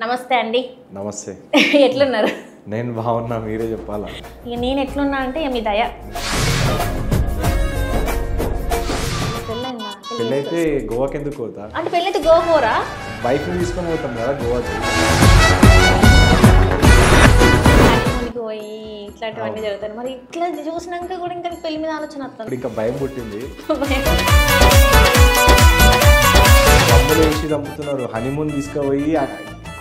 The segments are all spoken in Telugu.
నమస్తే అండి. నమస్తే. ఎట్లున్నారు? నేను బాగున్నా, మీరే చెప్పాలా. ఇక నేను ఎట్లున్నా అంటే మీ దయ. పెళ్ళైతే గోవాకి ఎందుకు పోతా? అంటే పెళ్ళైతే గోవా పోరా? బైక్ని తీసుకొని పోతాం కదా గోవాకి. పోయి ఇట్లాంటివన్నీ జరుగుతాయి. మరి ఇట్లా చూసినాక కూడా ఇంకా పెళ్లి మీద ఆలోచన వస్తుంది. ఇంకా భయం పుట్టింది. అమ్ములు వేసి చంపుతున్నారు, హనీమూన్ తీసుకుపోయి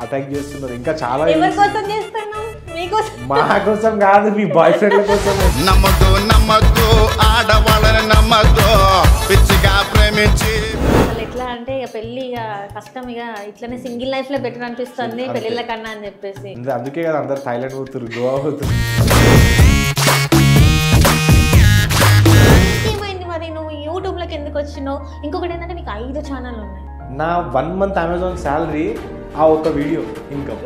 అటాక్ చేస్తున్నారు. ఇంకా చాలా. ఎవరి కోసం చేస్తున్నావు? మీకోసం? మా కోసం కాదు, మీ బాయ్ ఫ్రెండ్ల కోసం. నమ్మద్దు నమ్మద్దు ఆడవాళ్ళని నమ్మద్దు, పిచ్చిగా ప్రేమించి. అసలు ఎట్లా అంటే ఇక పెళ్లి ఇక కష్టం, ఇక ఇట్లనే సింగిల్ లైఫ్ లో బెటర్ అనిపిస్తుంది పెళ్లిళ్ళ కన్నా అని చెప్పేసి. అందుకే కదా అందరు థాయిలాండ్ పోతున్నారు, గోవా పోతున్నారు. ఏమైంది మరి నువ్వు యూట్యూబ్ లోకి ఎందుకు వచ్చినావు? ఇంకొకటి ఏంటంటే నీకు 5 ఛానల్ ఉన్నాయి. నా 1 month అమెజాన్ శాలరీ ఆ ఒక్క వీడియో ఇన్కమ్.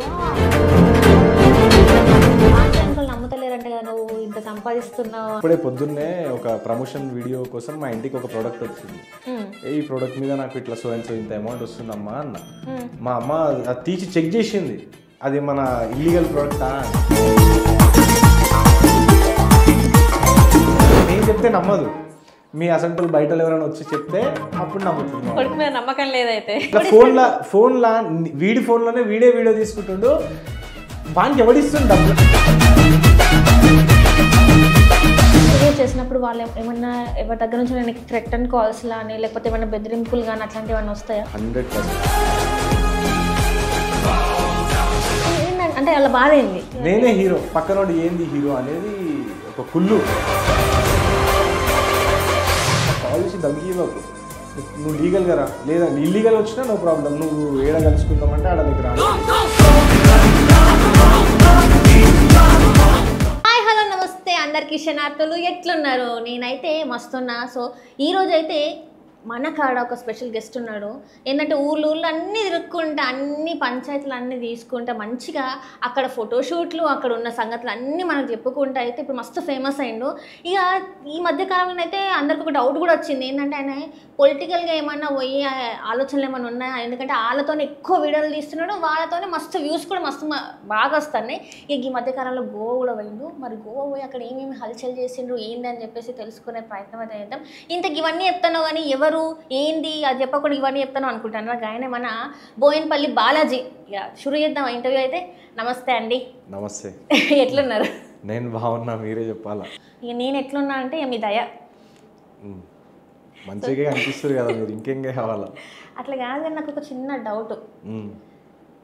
నమ్ముతలేరంటే కదా నువ్వు ఇంత సంపాదిస్తున్నావు. ఇప్పుడే పొద్దున్నే ఒక ప్రమోషన్ వీడియో కోసం మా ఇంటికి ఒక ప్రోడక్ట్ వచ్చింది. ఈ ప్రోడక్ట్ మీద నాకు ఇట్లా సో అండ్ సో ఇంత అమౌంట్ వస్తుందమ్మా అన్న. మా అమ్మ అది తీసి చెక్ చేసింది, అది మన ఇల్లీగల్ ప్రోడక్టా. నేను చెప్తే నమ్మదు, మీ అసంటోళ్ళు బయట ఎవరైనా వచ్చి చెప్తే అప్పుడు నమ్ముతుంది. కొడుకు మీద నమ్మకం లేదైతే. ఫోన్లో వీడి ఫోన్లోనే వీడియో తీసుకుంటుండు, వానికి ఎవడిస్తుంది డబ్బులు. చేసినప్పుడు వాళ్ళు ఏమన్నా ఎవరి దగ్గర నుంచి నేను థ్రెటన్ కాల్స్ కానీ లేకపోతే ఏమైనా బెదిరింపులు కానీ అట్లాంటివి ఏమైనా వస్తాయా? 100%. అంటే వాళ్ళ బాధ ఏంది? నేనే హీరో, పక్కనోడు ఏంది హీరో అనేది ఒక కుళ్ళు. కాలేజీ దమ్కి నువ్వు లీగల్ గా రా, లేదా ఇల్లీగల్ వచ్చినా నో ప్రాబ్లం, నువ్వు ఏడ కలుసుకుందామంటే ఆడ నీకు రాను. హాయ్ హలో నమస్తే అందరికీ శనార్థులు, ఎట్లున్నారు? నేనైతే మస్తున్నా. సో ఈరోజు అయితే మన కాడ ఒక స్పెషల్ గెస్ట్ ఉన్నాడు. ఏంటంటే ఊర్లో అన్నీ తిరుక్కుంటా అన్ని పంచాయతీలు అన్నీ తీసుకుంటా మంచిగా అక్కడ ఫోటోషూట్లు అక్కడ ఉన్న సంగతులు అన్నీ మనకు చెప్పుకుంటా అయితే ఇప్పుడు మస్తు ఫేమస్ అయిండు. ఇక ఈ మధ్యకాలంలో అయితే అందరికి ఒక డౌట్ కూడా వచ్చింది, ఏంటంటే ఆయన పొలిటికల్గా ఏమన్నా పోయి ఆలోచనలు ఏమైనా ఉన్నాయా? ఎందుకంటే వాళ్ళతోనే ఎక్కువ వీడియోలు తీస్తున్నాడు, వాళ్ళతోనే మస్తు వ్యూస్ కూడా మస్తు బాగా వస్తున్నాయి. ఇక ఈ మధ్యకాలంలో గోవా కూడా పోయిండు. మరి గోవా పోయి అక్కడ ఏమేమి హల్చల్ చేసిండ్రు ఏంటి అని చెప్పేసి తెలుసుకునే ప్రయత్నం అయితే చేద్దాం. ఇంతకు ఇవన్నీ చెప్తాను కానీ ఎవరు ఏంది అది చెప్పకుండా ఇవన్నీ చెప్తాను అనుకుంటాను. నాకు ఆయన మన బోయినపల్లి బాలాజీ. ఇక షురు చేద్దాం ఇంటర్వ్యూ అయితే. నమస్తే అండి. నమస్తే. ఎట్లున్నారు? నేను బాగున్నా, మీరే చెప్పాలా. ఇక నేను ఎట్లున్నా అంటే మీ దయ. మంచిగా అనిపిస్తుంది కదా, మీరు ఇంకేం కావాలా? అట్లా కాదు కానీ నాకు ఒక చిన్న డౌట్.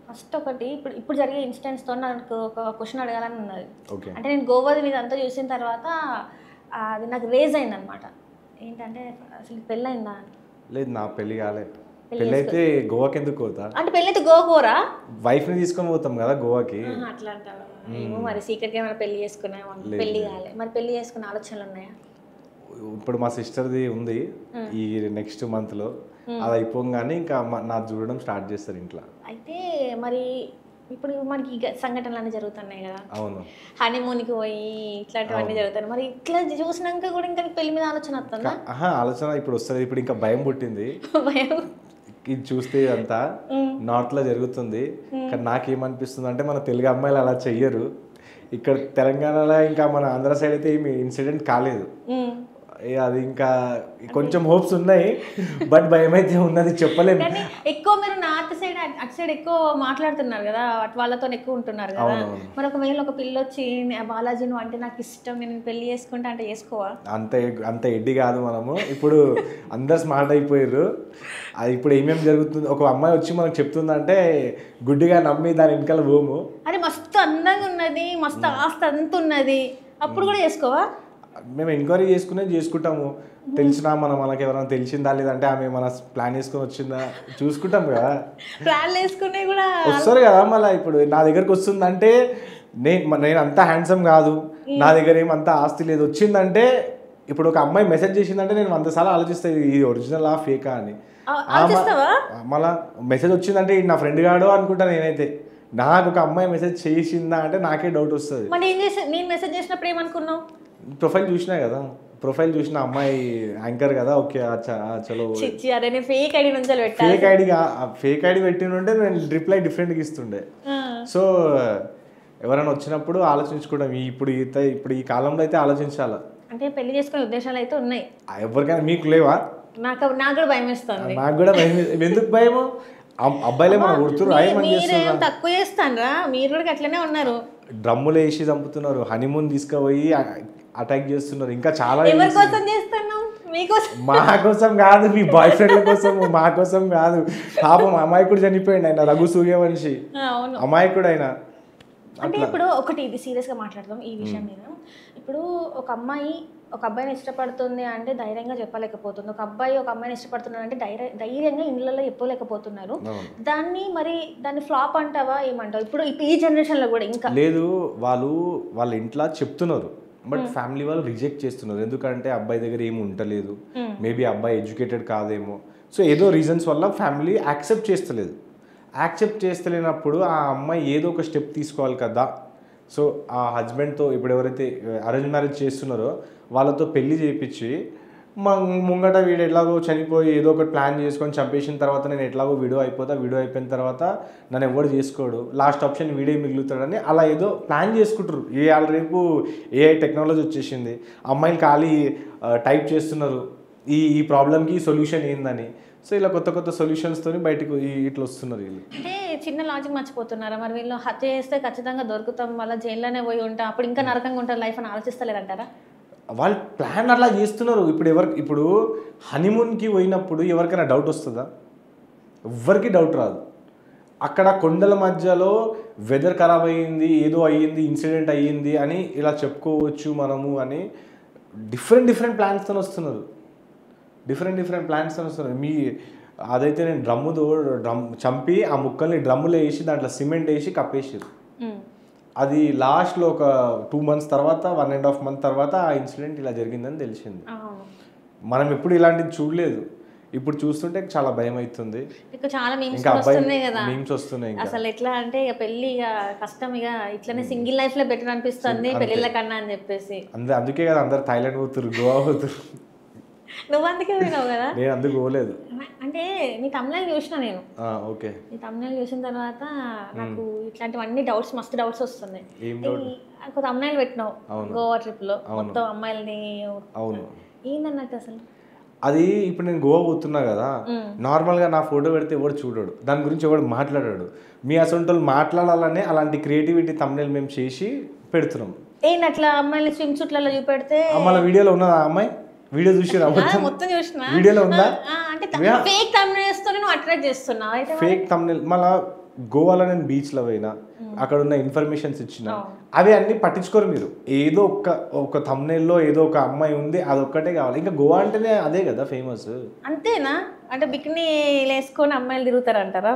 ఫస్ట్ ఒకటి ఇప్పుడు జరిగే ఇన్సిడెంట్స్తో నాకు ఒక క్వశ్చన్ అడగాలని ఉన్నది. అంటే నేను గోవా మీద అంతా చూసిన తర్వాత అది నాకు రేజ్ అయింది అనమాట. ఏంటంటే అసలు పెళ్ళయిందా? లేదు, నా పెళ్ళి కాలే. పెళ్ళైతే గోవాకి ఎందుకు పోతా? అంటే పెళ్ళైతే గోవా పోరా? వైఫ్ని తీసుకొని పోతాం కదా గోవాకి. అట్లా అంటావా? ఏమో మరి సీక్రెట్గా ఏమైనా పెళ్లి చేసుకున్నావా? పెళ్లి కాలే. మరి పెళ్లి చేసుకునే ఆలోచనలు ఉన్నాయా? ఇప్పుడు మా సిస్టర్ది ఉంది ఈ నెక్స్ట్ మంత్లో, అది అయిపోగానే ఇంకా నా చూడడం స్టార్ట్ చేస్తారు ఇంట్లో. అయితే మరి ఇప్పుడు మనకి సంఘటనలు అన్నీ జరుగుతున్నాయి కదా. అవును. హనీమూన్కి పోయి ఇట్లాంటివన్నీ జరుగుతాయి. మరి ఇట్లా చూసినాక కూడా ఇంకా పెళ్లి మీద ఆలోచన వస్తుందా? ఆలోచన ఇప్పుడు వస్తుంది. ఇప్పుడు ఇంకా భయం పుట్టింది. భయం ఇది చూస్తే అంతా నార్త్ లో జరుగుతుంది. కానీ నాకేమనిపిస్తుంది అంటే మన తెలుగు అమ్మాయిలు అలా చెయ్యరు. ఇక్కడ తెలంగాణలో ఇంకా మన ఆంధ్ర సైడ్ అయితే ఏమి ఇన్సిడెంట్ కాలేదు. అది ఇంకా కొంచెం హోప్స్ ఉన్నాయి, బట్ భయం అయితే ఉన్నది, చెప్పలేము. కానీ ఎక్కువ మీరు నార్త్ సైడ్ అటు సైడ్ ఎక్కువ మాట్లాడుతున్నారు కదా, వాళ్ళతో ఎక్కువ ఉంటున్నారు కదా. మరి ఒకవేళ ఒక పిల్ల వచ్చి బాలాజీ నువ్వు అంటే నాకు ఇష్టం, నేను పెళ్లి చేసుకుంటా అంటే చేసుకోవా? అంత ఎడ్డి కాదు మనము. ఇప్పుడు అందరు స్మార్ట్ అయిపోయారు. అది ఇప్పుడు ఏమేమి జరుగుతుంది, ఒక అమ్మాయి వచ్చి మనకు చెప్తుందంటే గుడ్డిగా నమ్మి దాని వెనకాల పోము. అరే మస్తు అందంగా ఉన్నది, మస్తు ఆస్తి అంత ఉన్నది, అప్పుడు కూడా చేసుకోవా? మేము ఎంక్వైరీ చేసుకుంటాము. తెలిసినా మనకి ఎవరైనా తెలిసిందా లేదంటే ఆమె మన ప్లాన్ వేసుకొని వచ్చిందా చూసుకుంటాం కదా. ప్లాన్ వేసుకునే కూడా వస్తారు కదా. మళ్ళీ ఇప్పుడు నా దగ్గరకు వస్తుందంటే నేను అంత హ్యాండ్సమ్ కాదు, నా దగ్గర ఏమంత ఆస్తి లేదు. వచ్చిందంటే ఇప్పుడు ఒక అమ్మాయి మెసేజ్ చేసిందంటే నేను 100 సార్లు ఆలోచిస్తాను ఇది ఒరిజినలా ఫేకా అని. మళ్ళీ మెసేజ్ వచ్చిందంటే నా ఫ్రెండ్ గాడు అనుకుంటా నేనైతే. నాకు ఒక అమ్మాయి మెసేజ్ చేసిందా అంటే నాకే డౌట్ వస్తుంది. నేను మెసేజ్ చేసినప్పుడు ఏమనుకున్నావు? ప్రొఫైల్ చూసినా కదా, ప్రొఫైల్ చూసిన అమ్మాయి యాంకర్ కదా, ఓకే చలో చిచ్చి అదే ఫేక్ ఐడి నుంచి పెట్టాలి. ఫేక్ ఐడి పెట్టినుంటే నేను రిప్లై డిఫరెంట్గా ఇస్తుండే. సో ఎవరైనా వచ్చినప్పుడు ఆలోచించుకోవడం, ఇప్పుడు ఈ కాలంలో అయితే ఆలోచించాలి. అంటే పెళ్లి చేసుకునే ఉద్దేశాలు అయితే ఉన్నాయి ఎవరికైనా. మీకు లేవా? నాకు కూడా భయం వేస్తుంది. నాకు కూడా భయం. ఎందుకు భయము? అబ్బాయిలే మనం గుర్తురు మీరేం తక్కువ చేస్తానరా, మీరు కూడా అట్లనే ఉన్నారు. డ్రమ్ములు వేసి చంపుతున్నారు, హనీమూన్ తీసుకుపోయి అటాక్ చేస్తున్నారు, ఇంకా చాలా. ఎవరి కోసం చేస్తున్నాం? మీకోసం. మా కోసం కాదు, మీ బాయ్ ఫ్రెండ్ల కోసం, మా కోసం కాదు. పాపం అమాయకుడు చనిపోయింది ఆయన, రఘు సూర్యవంశి అమాయకుడు ఆయన. అంటే ఇప్పుడు ఒకటి ఇది సీరియస్గా మాట్లాడదాం ఈ విషయం మీద. ఇప్పుడు ఒక అబ్బాయిని ఇష్టపడుతుంది అంటే ధైర్యంగా చెప్పలేకపోతుంది. ఒక అమ్మాయిని ఇష్టపడుతున్నాడు అంటే ధైర్యంగా ఇళ్ళల్లో చెప్పలేకపోతున్నారు. దాన్ని ఫ్లాప్ అంటావా ఏమంటావు? ఇప్పుడు ఈ జనరేషన్లో కూడా ఇంకా లేదు. వాళ్ళ ఇంట్లో చెప్తున్నారు, బట్ ఫ్యామిలీ వాళ్ళు రిజెక్ట్ చేస్తున్నారు. ఎందుకంటే అబ్బాయి దగ్గర ఏమి ఉండలేదు, మేబీ అబ్బాయి ఎడ్యుకేటెడ్ కాదేమో. సో ఏదో రీజన్స్ వల్ల ఫ్యామిలీ యాక్సెప్ట్ చేస్తలేనప్పుడు ఆ అమ్మాయి ఏదో ఒక స్టెప్ తీసుకోవాలి కదా. సో ఆ హస్బెండ్తో ఇప్పుడు ఎవరైతే అరేంజ్ మ్యారేజ్ చేస్తున్నారో వాళ్ళతో పెళ్లి చేయించి ముంగట వీడు ఎట్లాగో చనిపోయి ఏదో ఒకటి ప్లాన్ చేసుకొని చంపేసిన తర్వాత నేను ఎట్లాగో వీడియో అయిపోయిన తర్వాత నన్ను ఎవరు చేసుకోడు, లాస్ట్ ఆప్షన్ వీడియో మిగులుతాడని అలా ఏదో ప్లాన్ చేసుకుంటారు. రేపు ఏఐ టెక్నాలజీ వచ్చేసింది, అమ్మాయిలు ఖాళీ టైప్ చేస్తున్నారు ఈ ప్రాబ్లమ్కి సొల్యూషన్ ఏందని. సో ఇలా కొత్త సొల్యూషన్స్తో బయటకు ఇట్లా వస్తున్నారు వీళ్ళు. అంటే చిన్న లాజిక్ మర్చిపోతున్నారా మరి? వీళ్ళు హత్య చేస్తే ఖచ్చితంగా దొరుకుతాం, వాళ్ళ జైల్లోనే పోయి ఉంటాం, అప్పుడు ఇంకా నరకంగా ఉంటారు లైఫ్ అని ఆలోచిస్తలేరంటారా? వాళ్ళు ప్లాన్ అట్లా చేస్తున్నారు. ఇప్పుడు హనీమూన్కి పోయినప్పుడు ఎవరికైనా డౌట్ వస్తుందా? ఎవ్వరికి డౌట్ రాదు. అక్కడ కొండల మధ్యలో వెదర్ ఖరాబ్ అయ్యింది, ఏదో అయ్యింది, ఇన్సిడెంట్ అయ్యింది అని ఇలా చెప్పుకోవచ్చు మనము అని డిఫరెంట్ ప్లాన్స్తో వస్తున్నారు. అదైతే నేను డ్రమ్ చంపి ఆ ముక్కల్ని డ్రమ్ములో వేసి దాంట్లో సిమెంట్ వేసి కప్పేసారు. అది లాస్ట్లో ఒక 2 months తర్వాత 1.5 month తర్వాత ఆ ఇన్సిడెంట్ ఇలా జరిగిందని తెలిసింది. మనం ఎప్పుడు ఇలాంటిది చూడలేదు, ఇప్పుడు చూస్తుంటే చాలా భయం అవుతుంది. చాలా మీమ్స్ వస్తున్నాయి అసలు. ఎట్లా అంటే ఇక పెళ్లి కష్టం, ఇక ఇట్లనే సింగిల్ లైఫ్ లో బెటర్ అనిపిస్తుంది పెళ్లిళ్ళ కన్నా అని చెప్పేసి. అందుకే కదా అందరు థాయిలాండ్ పోతురు, గోవా పోతురు. నువ్వు అందుకే పోయినావు కదా? నేను అందుకు పోలేదు. అంటే నీ తమిళ చూసిన నేను. ఓకే. నీ తమిళ చూసిన తర్వాత నాకు ఇట్లాంటివన్నీ మస్తు డౌట్స్ వస్తున్నాయి. ఒక తమిళ పెట్టినావు గోవా ట్రిప్ లో, మొత్తం అమ్మాయిలని. అవును. ఏందన్నట్టు అసలు అది? ఇప్పుడు నేను గోవా పోతున్నా కదా, నార్మల్గా నా ఫోటో పెడితే ఎవడు చూడడు, దాని గురించి ఎవడు మాట్లాడాడు. మీ అసలు మాట్లాడాలనే అలాంటి క్రియేటివిటీ తమిళ మేము చేసి పెడుతున్నాం. ఏంటి అట్లా అమ్మాయిని స్విమ్ సూట్లలో చూపెడితే? అమ్మాయి వీడియోలో ఉన్నదా? అమ్మాయి వీడియో చూసినా? మొత్తం చూసినా. వీడియోలో ఉందా? అంటే ఫేక్ థంబ్నెయిల్స్ తో నువ్వు అట్రాక్ట్ చేస్తున్నావు. అయితే ఫేక్ థంబ్నెయిల్. మళ్ళా గోవాలో నేను బీచ్లో పోయినా, అక్కడ ఉన్న ఇన్ఫర్మేషన్స్ ఇచ్చిన, అవి అన్ని పట్టించుకోరు మీరు. ఏదో ఒక థంబ్నెయిల్లో ఏదో ఒక అమ్మాయి ఉంది, అదొక్కటే కావాలి. ఇంకా గోవా అంటేనే అదే కదా ఫేమస్. అంతేనా? అంటే బికినీ వేసుకొని అమ్మాయిలు తిరుగుతారంటారా?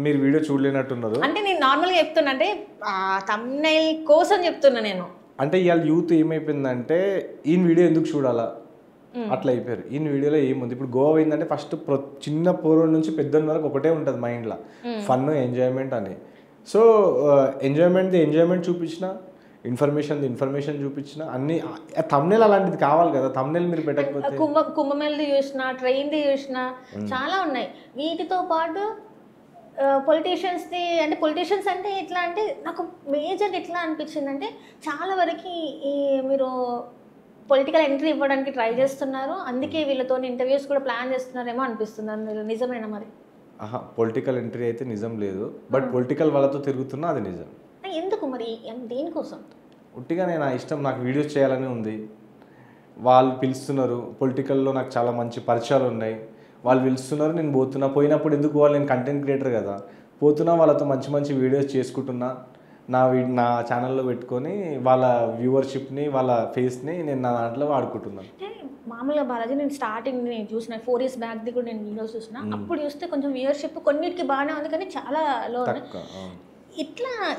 మీరు వీడియో చూడలేనట్టున్నారు. అంటే నేను నార్మల్గా చెప్తున్నా, అంటే థంబ్నెయిల్ కోసం చెప్తున్నా నేను. అంటే ఇవాళ యూత్ ఏమైపోయిందంటే ఈ వీడియో ఎందుకు చూడాలా అట్లా అయిపోయారు. ఈ వీడియోలో ఏముంది? ఇప్పుడు గోవా అయిందంటే ఫస్ట్ చిన్న పోరోడ్ నుంచి పెద్ద వరకు ఒకటే ఉంటుంది మైండ్లో, ఫన్ ఎంజాయ్మెంట్ అని. సో ఎంజాయ్మెంట్ చూపించిన, ఇన్ఫర్మేషన్ చూపించిన, అన్ని థంబ్నెయిల్ అలాంటిది కావాలి కదా. థంబ్నెయిల్ మీరు పెట్టకపోతే కుంభమేళది చూసిన, ట్రైన్ది చూసిన, చాలా ఉన్నాయి. వీటితో పాటు పొలిటీషియన్స్ అంటే ఎట్లా అంటే నాకు మేజర్గా ఎట్లా అనిపించింది అంటే, చాలా వరకు మీరు పొలిటికల్ ఎంట్రీ ఇవ్వడానికి ట్రై చేస్తున్నారు, అందుకే వీళ్ళతో ఇంటర్వ్యూస్ కూడా ప్లాన్ చేస్తున్నారేమో అనిపిస్తుంది. అందులో నిజమేనా మరి? పొలిటికల్ ఎంట్రీ అయితే నిజం లేదు, బట్ పొలిటికల్ వాళ్ళతో తిరుగుతున్నా అది నిజం. ఎందుకు మరి? దేనికోసం? ఉట్టిగా నేను నా ఇష్టం, నాకు వీడియోస్ చేయాలని ఉంది, వాళ్ళు పిలుస్తున్నారు. పొలిటికల్లో నాకు చాలా మంచి పరిచయాలు ఉన్నాయి, వాళ్ళు పిలుస్తున్నారు, నేను పోయినప్పుడు ఎందుకు పోవాలి? నేను కంటెంట్ క్రియేటర్ కదా, పోతున్నా, వాళ్ళతో మంచి వీడియోస్ చేసుకుంటున్నా, నా ఛానల్లో పెట్టుకొని వాళ్ళ వ్యూవర్షిప్ని, వాళ్ళ ఫేస్ని నేను నా దాంట్లో వాడుకుంటున్నాను. మామూలుగా బాలాజీ, నేను స్టార్టింగ్ నేను చూసిన 4 years బ్యాక్ది కూడా నేను వీడియోస్ చూసిన, అప్పుడు చూస్తే కొంచెం వ్యూవర్షిప్ కొన్నిటికి బాగానే ఉంది, కానీ చాలా లో.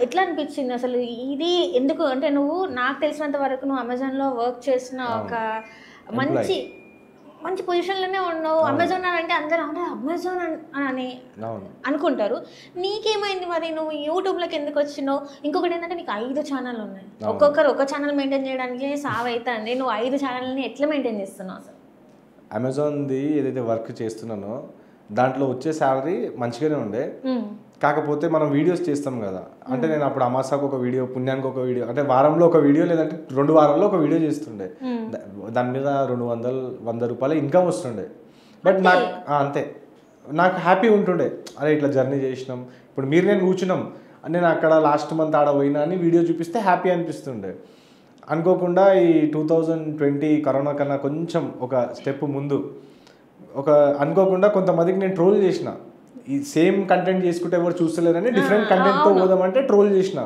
ఎట్లా అనిపించింది అసలు ఇది? ఎందుకు అంటే నువ్వు నాకు తెలిసినంత వరకు నువ్వు అమెజాన్లో వర్క్ చేసిన ఒక మంచి మంచి పొజిషన్లోనే ఉన్నావు. అమెజాన్ అంటే అందరూ అమెజాన్ అని అనుకుంటారు. నీకేమైంది మరి? నువ్వు యూట్యూబ్లోకి ఎందుకు వచ్చినావు? ఇంకొకటి ఏంటంటే నీకు 5 ఛానల్ ఉన్నాయి. ఒక్కొక్కరు ఒక ఛానల్ మెయింటైన్ చేయడానికి సావైతుంది. నువ్వు 5 ఛానల్ని ఎట్లా మెయింటైన్ చేస్తున్నావు అసలు? అమెజాన్ది ఏదైతే వర్క్ చేస్తున్నానో దాంట్లో వచ్చే శాలరీ మంచిగానే ఉండే. కాకపోతే మనం వీడియోస్ చేస్తాం కదా, అంటే నేను అప్పుడు అమాసాకు ఒక వీడియో, పుణ్యానికి ఒక వీడియో, అంటే వారంలో ఒక వీడియో లేదంటే 2 వారాల్లో ఒక వీడియో చేస్తుండే. దాని మీద 200 రూపాయలు ఇన్కమ్ వస్తుండే. బట్ నాకు అంతే, నాకు హ్యాపీ ఉంటుండే. అరే ఇట్లా జర్నీ చేసినాం, ఇప్పుడు మీరు నేను కూర్చున్నాం, నేను అక్కడ లాస్ట్ మంత్ ఆడ పోయినా అని వీడియో చూపిస్తే హ్యాపీ అనిపిస్తుండే. అనుకోకుండా ఈ 2020 కరోనా కన్నా కొంచెం ఒక స్టెప్ ముందు అనుకోకుండా కొంతమందికి నేను ట్రోల్ చేసిన. ఈ సేమ్ కంటెంట్ చేసుకుంటే ఎవరు చూస్తలేరని డిఫరెంట్ కంటెంట్తో పోదామంటే ట్రోల్ చేసిన.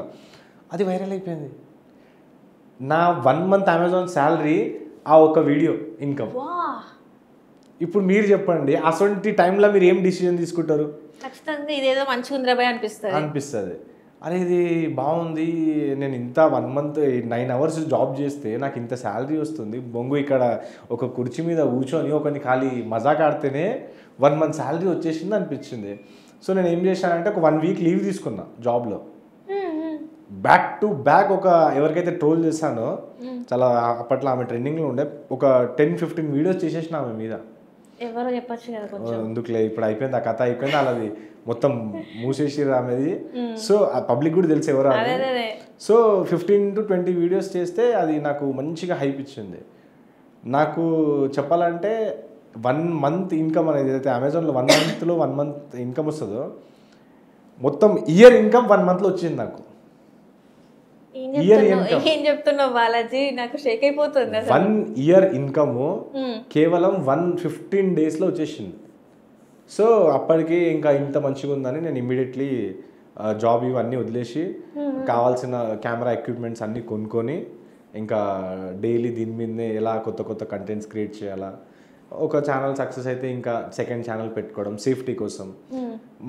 అది వైరల్ అయిపోయింది. నా 1 మంత్ అమెజాన్ శాలరీ ఆ ఒక వీడియో ఇన్కమ్. ఇప్పుడు మీరు చెప్పండి, అసొంటి టైంలో మీరు ఏం డిసిజన్ తీసుకుంటారు? ఖచ్చితంగా ఇదేదో మంచిగా ఉందిరా అనిపిస్తుంది. అరే ఇది బాగుంది, నేను ఇంత 1 మంత్ 9 అవర్స్ జాబ్ చేస్తే నాకు ఇంత శాలరీ వస్తుంది, బొంగు ఇక్కడ ఒక కుర్చీ మీద కూర్చొని ఒకరిని ఖాళీ మజాక్ ఆడితేనే 1 మంత్ శాలరీ వచ్చేసింది అనిపించింది. సో నేను ఏం చేశానంటే ఒక 1 వీక్ లీవ్ తీసుకున్నా జాబ్లో. బ్యాక్ టు బ్యాక్ ఎవరికైతే ట్రోల్ చేశానో, చాలా అప్పట్లో ఆమె ట్రెండింగ్లో ఉండే, ఒక 10-15 వీడియోస్ చేసేసిన ఆమె మీద. ఎవరో చెప్పచ్చు కదా, ఎందుకులే ఇప్పుడు అయిపోయింది, ఆ కథ అయిపోయింది, అలాది మొత్తం మూసేసిర్రు ఆమెది. సో ఆ పబ్లిక్ కూడా తెలిసి ఎవరు. సో 15-20 వీడియోస్ చేస్తే అది నాకు మంచిగా హైప్ ఇచ్చింది. నాకు చెప్పాలంటే 1 మంత్ ఇన్కమ్ అనేది ఏదైతే అమెజాన్లో 1 మంత్ ఇన్కమ్ వస్తుందో, మొత్తం ఇయర్ ఇన్కమ్ 1 మంత్లో వచ్చింది నాకు. ఏం చెప్తున్నావు బాలాజీ? నాకు షేక్ అయిపోతుంది. 1 ఇయర్ ఇన్కమ్ కేవలం 115 డేస్లో వచ్చేసింది. సో అప్పటికి ఇంకా ఇంత మంచిగా ఉందని నేను ఇమ్మీడియట్లీ జాబ్ ఇవన్నీ వదిలేసి కావాల్సిన కెమెరా ఎక్విప్మెంట్స్ అన్నీ కొనుక్కొని ఇంకా డైలీ దీని మీదనే ఎలా కొత్త కంటెంట్స్ క్రియేట్ చేయాలా, ఒక ఛానల్ సక్సెస్ అయితే ఇంకా సెకండ్ ఛానల్ పెట్టుకోవడం సేఫ్టీ కోసం,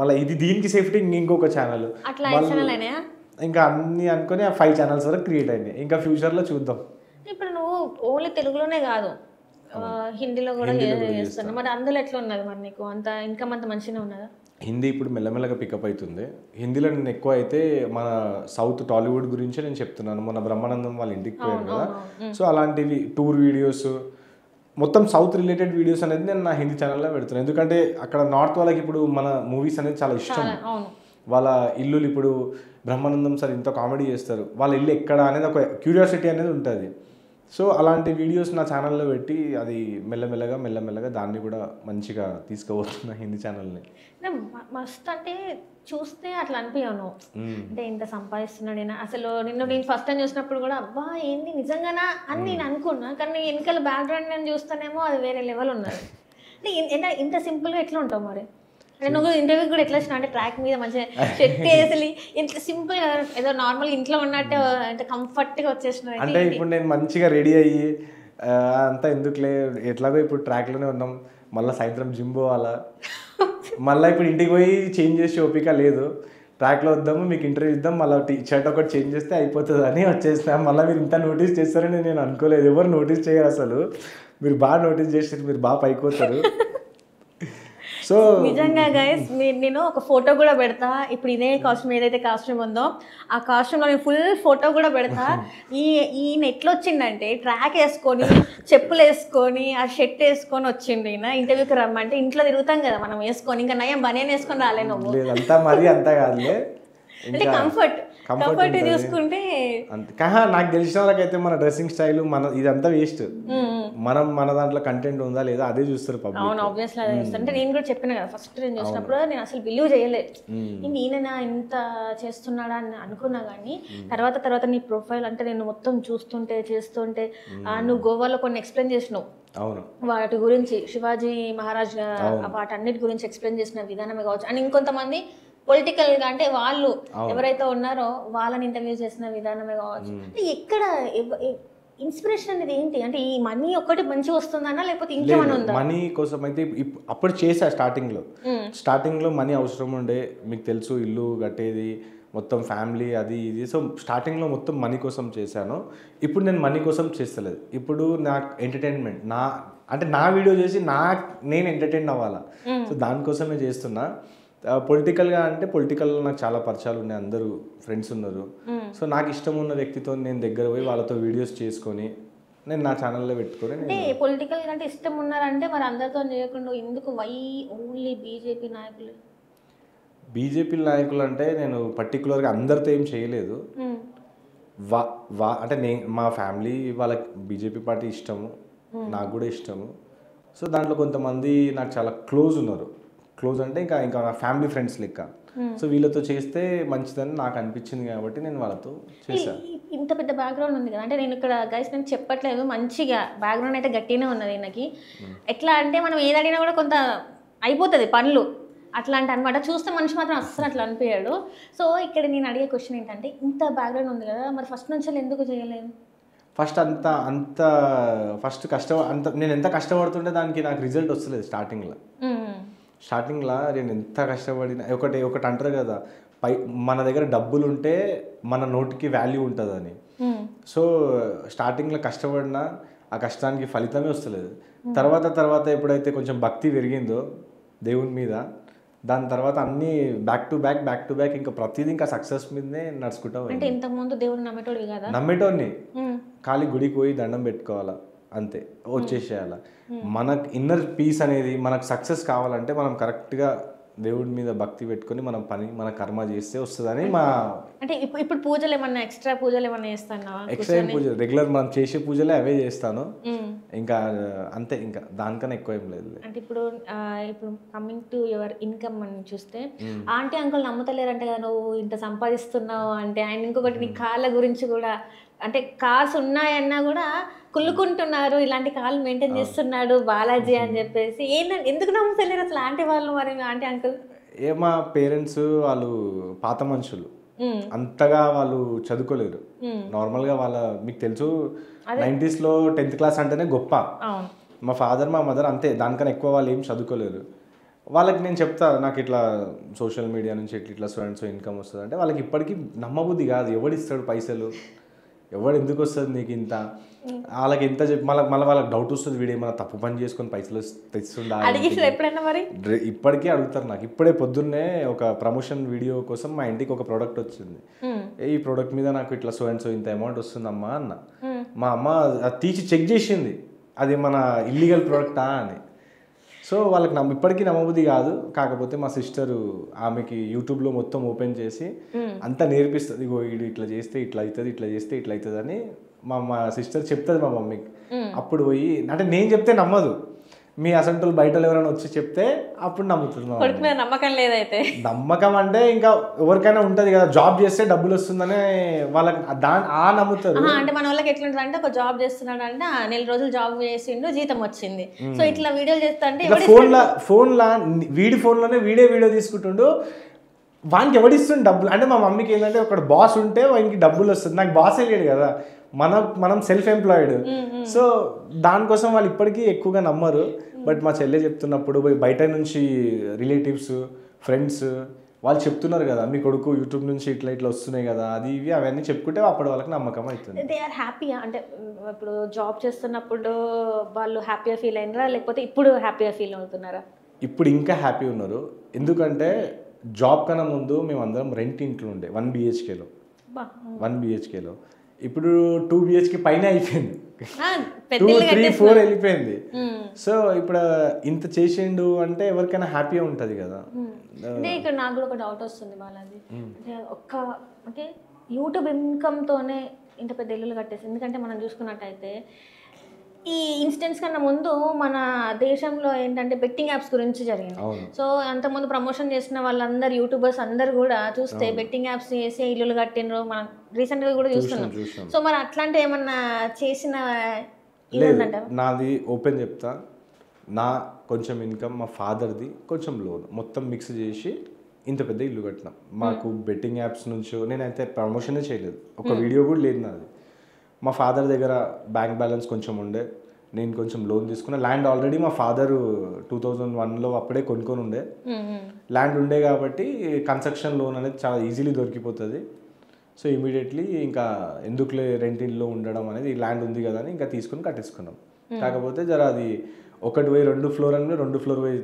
మళ్ళీ దీనికి సేఫ్టీ ఇంకొక ఛానల్, ఇంకా అన్నీ అనుకొని ఆ 5 ఛానల్స్ వరకు క్రియేట్ అయినాయి. ఇంకా ఫ్యూచర్లో చూద్దాం. ఇప్పుడు నువ్వు ఓన్లీ తెలుగులోనే కాదు, హిందీలో కూడా చేస్తున్నావు. మరి అందులో ఎట్లా ఉన్నది మరి నీకు? అంత ఇన్కమ్ అంత మంచిగా ఉన్నదా? హిందీ ఇప్పుడు మెల్లమెల్లగా పికప్ అవుతుంది. హిందీలో నేను ఎక్కువ అయితే మన సౌత్ టాలీవుడ్ గురించే నేను చెప్తున్నాను. మొన్న బ్రహ్మానందం వాళ్ళ ఇంటికి పోయాను కదా, సో అలాంటివి టూర్ వీడియోస్, మొత్తం సౌత్ రిలేటెడ్ వీడియోస్ అనేది నేను నా హిందీ ఛానల్లో పెడుతున్నాను. ఎందుకంటే అక్కడ నార్త్ వాళ్ళకి ఇప్పుడు మన మూవీస్ అనేది చాలా ఇష్టం. వాళ్ళ ఇల్లులు ఇప్పుడు బ్రహ్మానందం సార్ ఇంత కామెడీ చేస్తారు, వాళ్ళ ఇల్లు ఎక్కడ అనేది ఒక క్యూరియాసిటీ అనేది ఉంటుంది. సో అలాంటి వీడియోస్ నా ఛానల్లో పెట్టి అది మెల్లమెల్లగా దాన్ని కూడా మంచిగా తీసుకుపోతున్నా హిందీ ఛానల్ని. మస్త్ అంటే చూస్తే అట్లా అనిపించను, అంటే ఇంత సంపాదిస్తున్నాడు అసలు. నేను ఫస్ట్ టైం చూసినప్పుడు కూడా అబ్బా ఏంది నిజంగానా అని నేను అనుకున్నా, కానీ వెనకాల బ్యాక్గ్రౌండ్ నేను చూస్తానేమో అది వేరే లెవెల్ ఉన్నది. అంటే ఇంత సింపుల్గా ఎట్లా ఉంటావు మరి? అంటే నువ్వు ఇంటర్వ్యూ కూడా ఎట్లా వచ్చినా అంటే ట్రాక్ మీద మంచిగా చెక్ వేసి ఇంత సింపుల్ గా ఏదో నార్మల్ ఇంట్లో ఉన్నట్టు అంటే కంఫర్ట్గా వచ్చేసిన. అంటే ఇప్పుడు నేను మంచిగా రెడీ అయ్యి అంతా ఎందుకులే, ఎట్లాగో ఇప్పుడు ట్రాక్లోనే ఉన్నాం, మళ్ళీ సాయంత్రం జిమ్ పోవాలా, మళ్ళీ ఇప్పుడు ఇంటికి పోయి చేంజ్ చేసి ఓపిక లేదు, ట్రాక్లో వద్దాము మీకు ఇంటర్వ్యూ ఇద్దాం, మళ్ళీ షర్ట్ ఒకటి చేంజ్ చేస్తే అయిపోతుంది అని వచ్చేసినా. మళ్ళీ మీరు ఇంత నోటీస్ చేస్తారని నేను అనుకోలేదు. ఎవరు నోటీస్ చేయరు అసలు, మీరు బాగా నోటీస్ చేస్తారు, మీరు బాగా పైకోతారు. సో నిజంగా గైస్ నేను ఒక ఫోటో కూడా పెడతా. ఇప్పుడు ఇదే కాస్ట్యూమ్ ఏదైతే కాస్ట్యూమ్ ఉందో ఆ కాస్ట్యూమ్లో నేను ఫుల్ ఫోటో కూడా పెడతా. ఈయన ఎట్లా వచ్చిందంటే ట్రాక్ వేసుకొని చెప్పులు వేసుకొని ఆ షర్ట్ వేసుకొని వచ్చిండు. ఈయన ఇంటర్వ్యూకి రమ్మంటే ఇంట్లో తిరుగుతాం కదా మనం వేసుకొని, ఇంకా నయం బనియన్ వేసుకొని రాలే నువ్వు. అంతా మరి అంతా కాదులే, అంటే కంఫర్ట్ చూసుకుంటే నాకు తెలిసిన వాళ్ళకైతే మన డ్రెస్సింగ్ స్టైల్ మన ఇదంతా వేస్ట్. మన దాంట్లో కంటెంట్ ఉందా లేదా అదే చూస్తారు పబ్లిక్. అవును, ఆబ్వియస్లీ అదే చూస్తారు. అంటే నేను కూడా చెప్పిన కదా, ఫస్ట్ నేను చూసినప్పుడు నేను అసలు బిలీవ్ చేయలేదు, ఈయన ఇంత చేస్తున్నాడా అని అనుకున్నా. కానీ తర్వాత నీ ప్రొఫైల్ అంటే నేను మొత్తం చేస్తుంటే నువ్వు గోవాలో కొన్ని ఎక్స్ప్లెయిన్ చేసినావు. అవును, వాటి గురించి శివాజీ మహారాజ్ వాటన్నిటి గురించి ఎక్స్ప్లెయిన్ చేసిన విధానమే కావచ్చు. అండ్ ఇంకొంతమంది పొలిటికల్ గా అంటే వాళ్ళు ఎవరైతే ఉన్నారో వాళ్ళని ఇంటర్వ్యూ చేసిన విధానమే కావచ్చు. అంటే ఎక్కడ ఇన్స్పిరేషన్ అనేది ఏంటి? అంటే ఈ మనీ ఒక్కటి మంచిగా వస్తుందన్నా లేకపోతే ఇంకేమైనా ఉందా? మనీ కోసం అయితే అప్పుడు చేసా. స్టార్టింగ్లో మనీ అవసరం ఉండే, మీకు తెలుసు ఇల్లు కట్టేది మొత్తం ఫ్యామిలీ అది ఇది. సో స్టార్టింగ్లో మొత్తం మనీ కోసం చేశాను. ఇప్పుడు నేను మనీ కోసం చేస్తలేదు. ఇప్పుడు నాకు ఎంటర్టైన్మెంట్, అంటే నా వీడియో చేసి నేను ఎంటర్టైన్ అవ్వాలా. సో దానికోసమే చేస్తున్నా. పొలిటికల్గా అంటే పొలిటికల్లో నాకు చాలా పరిచయాలు ఉన్నాయి, అందరూ ఫ్రెండ్స్ ఉన్నారు. సో నాకు ఇష్టం ఉన్న వ్యక్తితో నేను దగ్గర పోయి వాళ్ళతో వీడియోస్ చేసుకొని నేను నా ఛానల్లో పెట్టుకొని. అంటే పొలిటికల్ అంటే ఇష్టం ఉన్నారంటే మరి అందరితో చేయకుండా ఎందుకు వై ఓన్లీ బీజేపీ నాయకులు? బీజేపీ నాయకులు అంటే నేను పర్టికులర్గా అందరితో ఏం చేయలేదు. అంటే మా ఫ్యామిలీ వాళ్ళకి బీజేపీ పార్టీ ఇష్టము, నాకు కూడా ఇష్టము. సో దాంట్లో కొంతమంది నాకు చాలా క్లోజ్ ఉన్నారు. క్లోజ్ అంటే ఇంకా నా ఫ్యామిలీ ఫ్రెండ్స్ లెక్క. సో వీళ్ళతో చేస్తే మంచిదని నాకు అనిపించింది కాబట్టి నేను వాళ్ళతో చేశాను. ఇంత పెద్ద బ్యాక్గ్రౌండ్ ఉంది కదా, అంటే నేను ఇక్కడ గైస్ నేను చెప్పట్లేదు, మంచిగా బ్యాక్గ్రౌండ్ అయితే గట్టిగానే ఉన్నది నాకు. ఎట్లా అంటే మనం ఏది అడిగినా కూడా కొంత అయిపోతుంది పనులు అట్లాంటి అనమాట. చూస్తే మనిషి మాత్రం అస్సలు అట్లా అనిపించాడు. సో ఇక్కడ నేను అడిగే క్వశ్చన్ ఏంటంటే, ఇంత బ్యాక్గ్రౌండ్ ఉంది కదా, మరి ఫస్ట్ నుంచి ఎందుకు చేయలేదు? ఫస్ట్ నేను ఎంత కష్టపడుతుంటే దానికి నాకు రిజల్ట్ వస్తలేదు. స్టార్టింగ్లో నేను ఎంత కష్టపడినా ఒకటి అంటారు కదా, మన దగ్గర డబ్బులు ఉంటే మన నోటికి వాల్యూ ఉంటుందని. సో స్టార్టింగ్లో కష్టపడినా ఆ కష్టానికి ఫలితమే వస్తలేదు. తర్వాత ఎప్పుడైతే కొంచెం భక్తి పెరిగిందో దేవుని మీద, దాని తర్వాత అన్నీ బ్యాక్ టు బ్యాక్ ఇంకా ప్రతిదీ ఇంకా సక్సెస్ మీదనే నడుచుకుంటా. అంటే ఇంతకుముందు దేవుని నమ్మేటోడిని ఖాళీ గుడికి పోయి దండం పెట్టుకోవాలా, అంతే, వచ్చేసేయాల. మనకు ఇన్నర్ పీస్ అనేది మనకు సక్సెస్ కావాలంటే మనం కరెక్ట్గా దేవుడి మీద భక్తి పెట్టుకొని మన కర్మ చేస్తే వస్తుందని అంటే ఇప్పుడు పూజలు ఏమన్నా ఎక్స్ట్రా పూజలు ఏమన్నా చేస్తాను? ఎక్స్ట్రా పూజలు రెగ్యులర్ మనం చేసే పూజలే అవే చేస్తాను, ఇంకా అంతే, ఇంకా దానికన్నా ఎక్కువ ఏం లేదు. అంటే ఇప్పుడు కమింగ్ టు యువర్ ఇన్కమ్ అని చూస్తే, ఆంటీ అంకుల్ నమ్ముతలేరంటే కదా నువ్వు ఇంత సంపాదిస్తున్నావు అంటే. ఆయన ఇంకొకటి నీ కాళ్ళ గురించి కూడా, అంటే కార్స్ ఉన్నాయన్నా కూడా కుళ్ళుకుంటున్నారు, ఇలాంటి కాళ్ళు మెయింటైన్ చేస్తున్నాడు బాలాజీ అని చెప్పేసి. ఎందుకు నమ్ముతలేరు అసలు ఆంటీ వాళ్ళు, మరి ఆంటీ అంకుల్? మా పేరెంట్స్ వాళ్ళు పాత మనుషులు, అంతగా వాళ్ళు చదువుకోలేరు. నార్మల్గా మీకు తెలుసు 90s లో 10th క్లాస్ అంటేనే గొప్ప. మా ఫాదర్ మా మదర్ అంతే, దానికన్నా ఎక్కువ వాళ్ళు ఏం చదువుకోలేరు. వాళ్ళకి నేను చెప్తా, నాకు ఇట్లా సోషల్ మీడియా నుంచి ఇట్లా స్టూడెంట్స్ ఇన్కమ్ వస్తుంది అంటే వాళ్ళకి ఇప్పటికీ నమ్మబుద్ధి కాదు. ఎవడిస్తాడు పైసలు, ఎవడు ఎందుకు వస్తుంది నీకు ఇంత, వాళ్ళకి ఎంత చెప్పి మళ్ళీ వాళ్ళకి డౌట్ వస్తుంది, వీడేమన్నా తప్పు పని చేసుకొని పైసలు తెస్తుందా మరి. ఇప్పటికీ అడుగుతారు నాకు. ఇప్పుడే పొద్దున్నే ఒక ప్రమోషన్ వీడియో కోసం మా ఇంటికి ఒక ప్రోడక్ట్ వచ్చింది. ఈ ప్రోడక్ట్ మీద నాకు ఇట్లా సో ఇంత అమౌంట్ వస్తుందమ్మా అన్న. మా అమ్మ అది తీసి చెక్ చేసింది, అది మన ఇల్లీగల్ ప్రోడక్టా అని. సో వాళ్ళకి ఇప్పటికీ నమ్మబుద్ధి కాదు. కాకపోతే మా సిస్టరు ఆమెకి యూట్యూబ్లో మొత్తం ఓపెన్ చేసి అంతా నేర్పిస్తుంది. ఇగో వీడు ఇట్లా చేస్తే ఇట్లా అవుతుంది, ఇట్లా చేస్తే ఇట్లా అవుతుంది అని మా సిస్టర్ చెప్తుంది మా మమ్మీకి. అప్పుడు పోయి, అంటే నేను చెప్తే నమ్మదు, మీ అసంటోళ్ళు బయట ఎవరైనా వచ్చి చెప్తే అప్పుడు నమ్ముతుంది. నమ్మకం లేదైతే, నమ్మకం అంటే ఇంకా ఎవరికైనా ఉంటుంది కదా, జాబ్ చేస్తే డబ్బులు వస్తుందనే వాళ్ళకి నమ్ముతారు. అంటే మన వాళ్ళకి ఎట్లుంటుంది అంటే, ఒక జాబ్ చేస్తున్నాడు అంటే 4 నెలలు రోజులు జాబ్ చేసిండు, జీతం వచ్చింది. సో ఇట్లా వీడియోలు చేస్తా అంటే ఫోన్లో వీడి ఫోన్లోనే వీడియో తీసుకుంటుండు, వానికి ఎవడిస్తుంది డబ్బులు. అంటే మా మమ్మీకి ఏంటంటే ఒక బాస్ ఉంటే వానికి డబ్బులు వస్తుంది, నాకు బాసే లేడు కదా, మనం సెల్ఫ్ ఎంప్లాయిడ్. సో దానికోసం వాళ్ళు ఇప్పటికీ ఎక్కువగా నమ్మరు. బట్ మా చెల్లె చెప్తున్నప్పుడు బయట నుంచి రిలేటివ్స్ ఫ్రెండ్స్ వాళ్ళు చెప్తున్నారు కదా, మీ కొడుకు యూట్యూబ్ నుంచి ఇట్లా వస్తున్నాయి కదా, అది ఇవి అవన్నీ చెప్పుకుంటే అప్పుడు వాళ్ళకి నమ్మకం అవుతుంది. They are happy. అంటే ఇప్పుడు జాబ్ చేస్తున్నప్పుడు వాళ్ళు హ్యాపీగా ఫీల్ అయినారా, లేకపోతే ఇప్పుడు హ్యాపీగా ఫీల్ అవుతున్నారా? ఇప్పుడు ఇంకా హ్యాపీ ఉన్నారు. ఎందుకంటే జాబ్ కన్నా ముందు మేము అందరం రెంట్ ఇంట్లో ఉండే 1 BHKలో. ఇప్పుడు 2 BHK పైన అయిపోయింది, 2, 3, 4 వెళ్ళిపోయింది. సో ఇప్పుడు ఇంత చేసిండు అంటే ఎవరికైనా హ్యాపీగా ఉంటుంది కదా. అంటే ఇక్కడ నాకు కూడా ఒక డౌట్ వస్తుంది బాలాజీ, అంటే యూట్యూబ్ ఇన్కమ్తోనే ఇంత పెద్ద ఇల్లులు కట్టేసి. ఎందుకంటే మనం చూసుకున్నట్టయితే ఈ ఇన్సిడెంట్స్ కన్నా ముందు మన దేశంలో ఏంటంటే బెట్టింగ్ యాప్స్ గురించి జరిగింది. సో అంతకుముందు ప్రమోషన్ చేసిన వాళ్ళందరూ యూట్యూబర్స్ అందరు కూడా చూస్తే బెట్టింగ్ యాప్స్ చేసి ఇల్లులు కట్టినరు, మనం రీసెంట్గా కూడా చూస్తున్నాం. సో మరి అట్లాంటి ఏమన్నా చేసిన? నాది ఓపెన్ చెప్తా, నా కొంచెం ఇన్కమ్, మా ఫాదర్ది కొంచెం లోన్, మొత్తం మిక్స్ చేసి ఇంత పెద్ద ఇల్లు కట్టినాం. మాకు బెట్టింగ్ యాప్స్ నుంచో నేనైతే ప్రమోషనే చేయలేదు, ఒక వీడియో కూడా లేదు నాది. మా ఫాదర్ దగ్గర బ్యాంక్ బ్యాలెన్స్ కొంచెం ఉండే, నేను కొంచెం లోన్ తీసుకున్నా. ల్యాండ్ ఆల్రెడీ మా ఫాదర్ 2001లో అప్పుడే కొనుక్కొని ఉండే, ల్యాండ్ ఉండే కాబట్టి కన్స్ట్రక్షన్ లోన్ అనేది చాలా ఈజీలీ దొరికిపోతుంది. సో ఇమీడియట్లీ ఇంకా ఎందుకులే రెంట్ ఇల్లు ఉండడం అనేది, ల్యాండ్ ఉంది కదా అని ఇంకా తీసుకుని కట్టేసుకున్నాం. కాకపోతే అది ఒకటి పోయి 2 ఫ్లోర్ అని 2 ఫ్లోర్ పోయి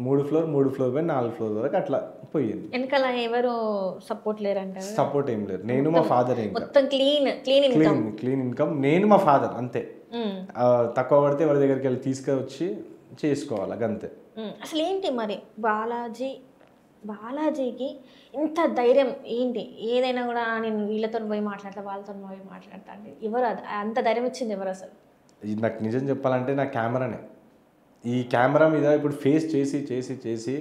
3 ఫ్లోర్ 3 ఫ్లోర్ పోయి 4 ఫ్లోర్ వరకు అట్లా పోయింది. వెనకాల ఎవరు సపోర్ట్ లేరంటారు? సపోర్ట్ ఏం లేదు, నేను మా ఫాదర్ ఇంకా మొత్తం క్లీన్ ఇన్కమ్, నేను మా ఫాదర్ అంతే. తక్కువ పడితే ఎవరి దగ్గరికి వెళ్ళి తీసుకొచ్చి చేసుకోవాలి అంతే. అసలు ఏంటి మరి బాలాజీకి ఇంత ధైర్యం ఏంటి? ఏదైనా కూడా నేను వీళ్ళతో పోయి మాట్లాడతా, వాళ్ళతో పోయి మాట్లాడతా అంటే ఎవరు అంత ధైర్యం ఇచ్చింది ఎవరు అసలు? ఇది నాకు నిజం చెప్పాలంటే నా కెమెరానే. ఈ కెమెరా మీద ఇప్పుడు ఫేస్ చేసి చేసి చేసి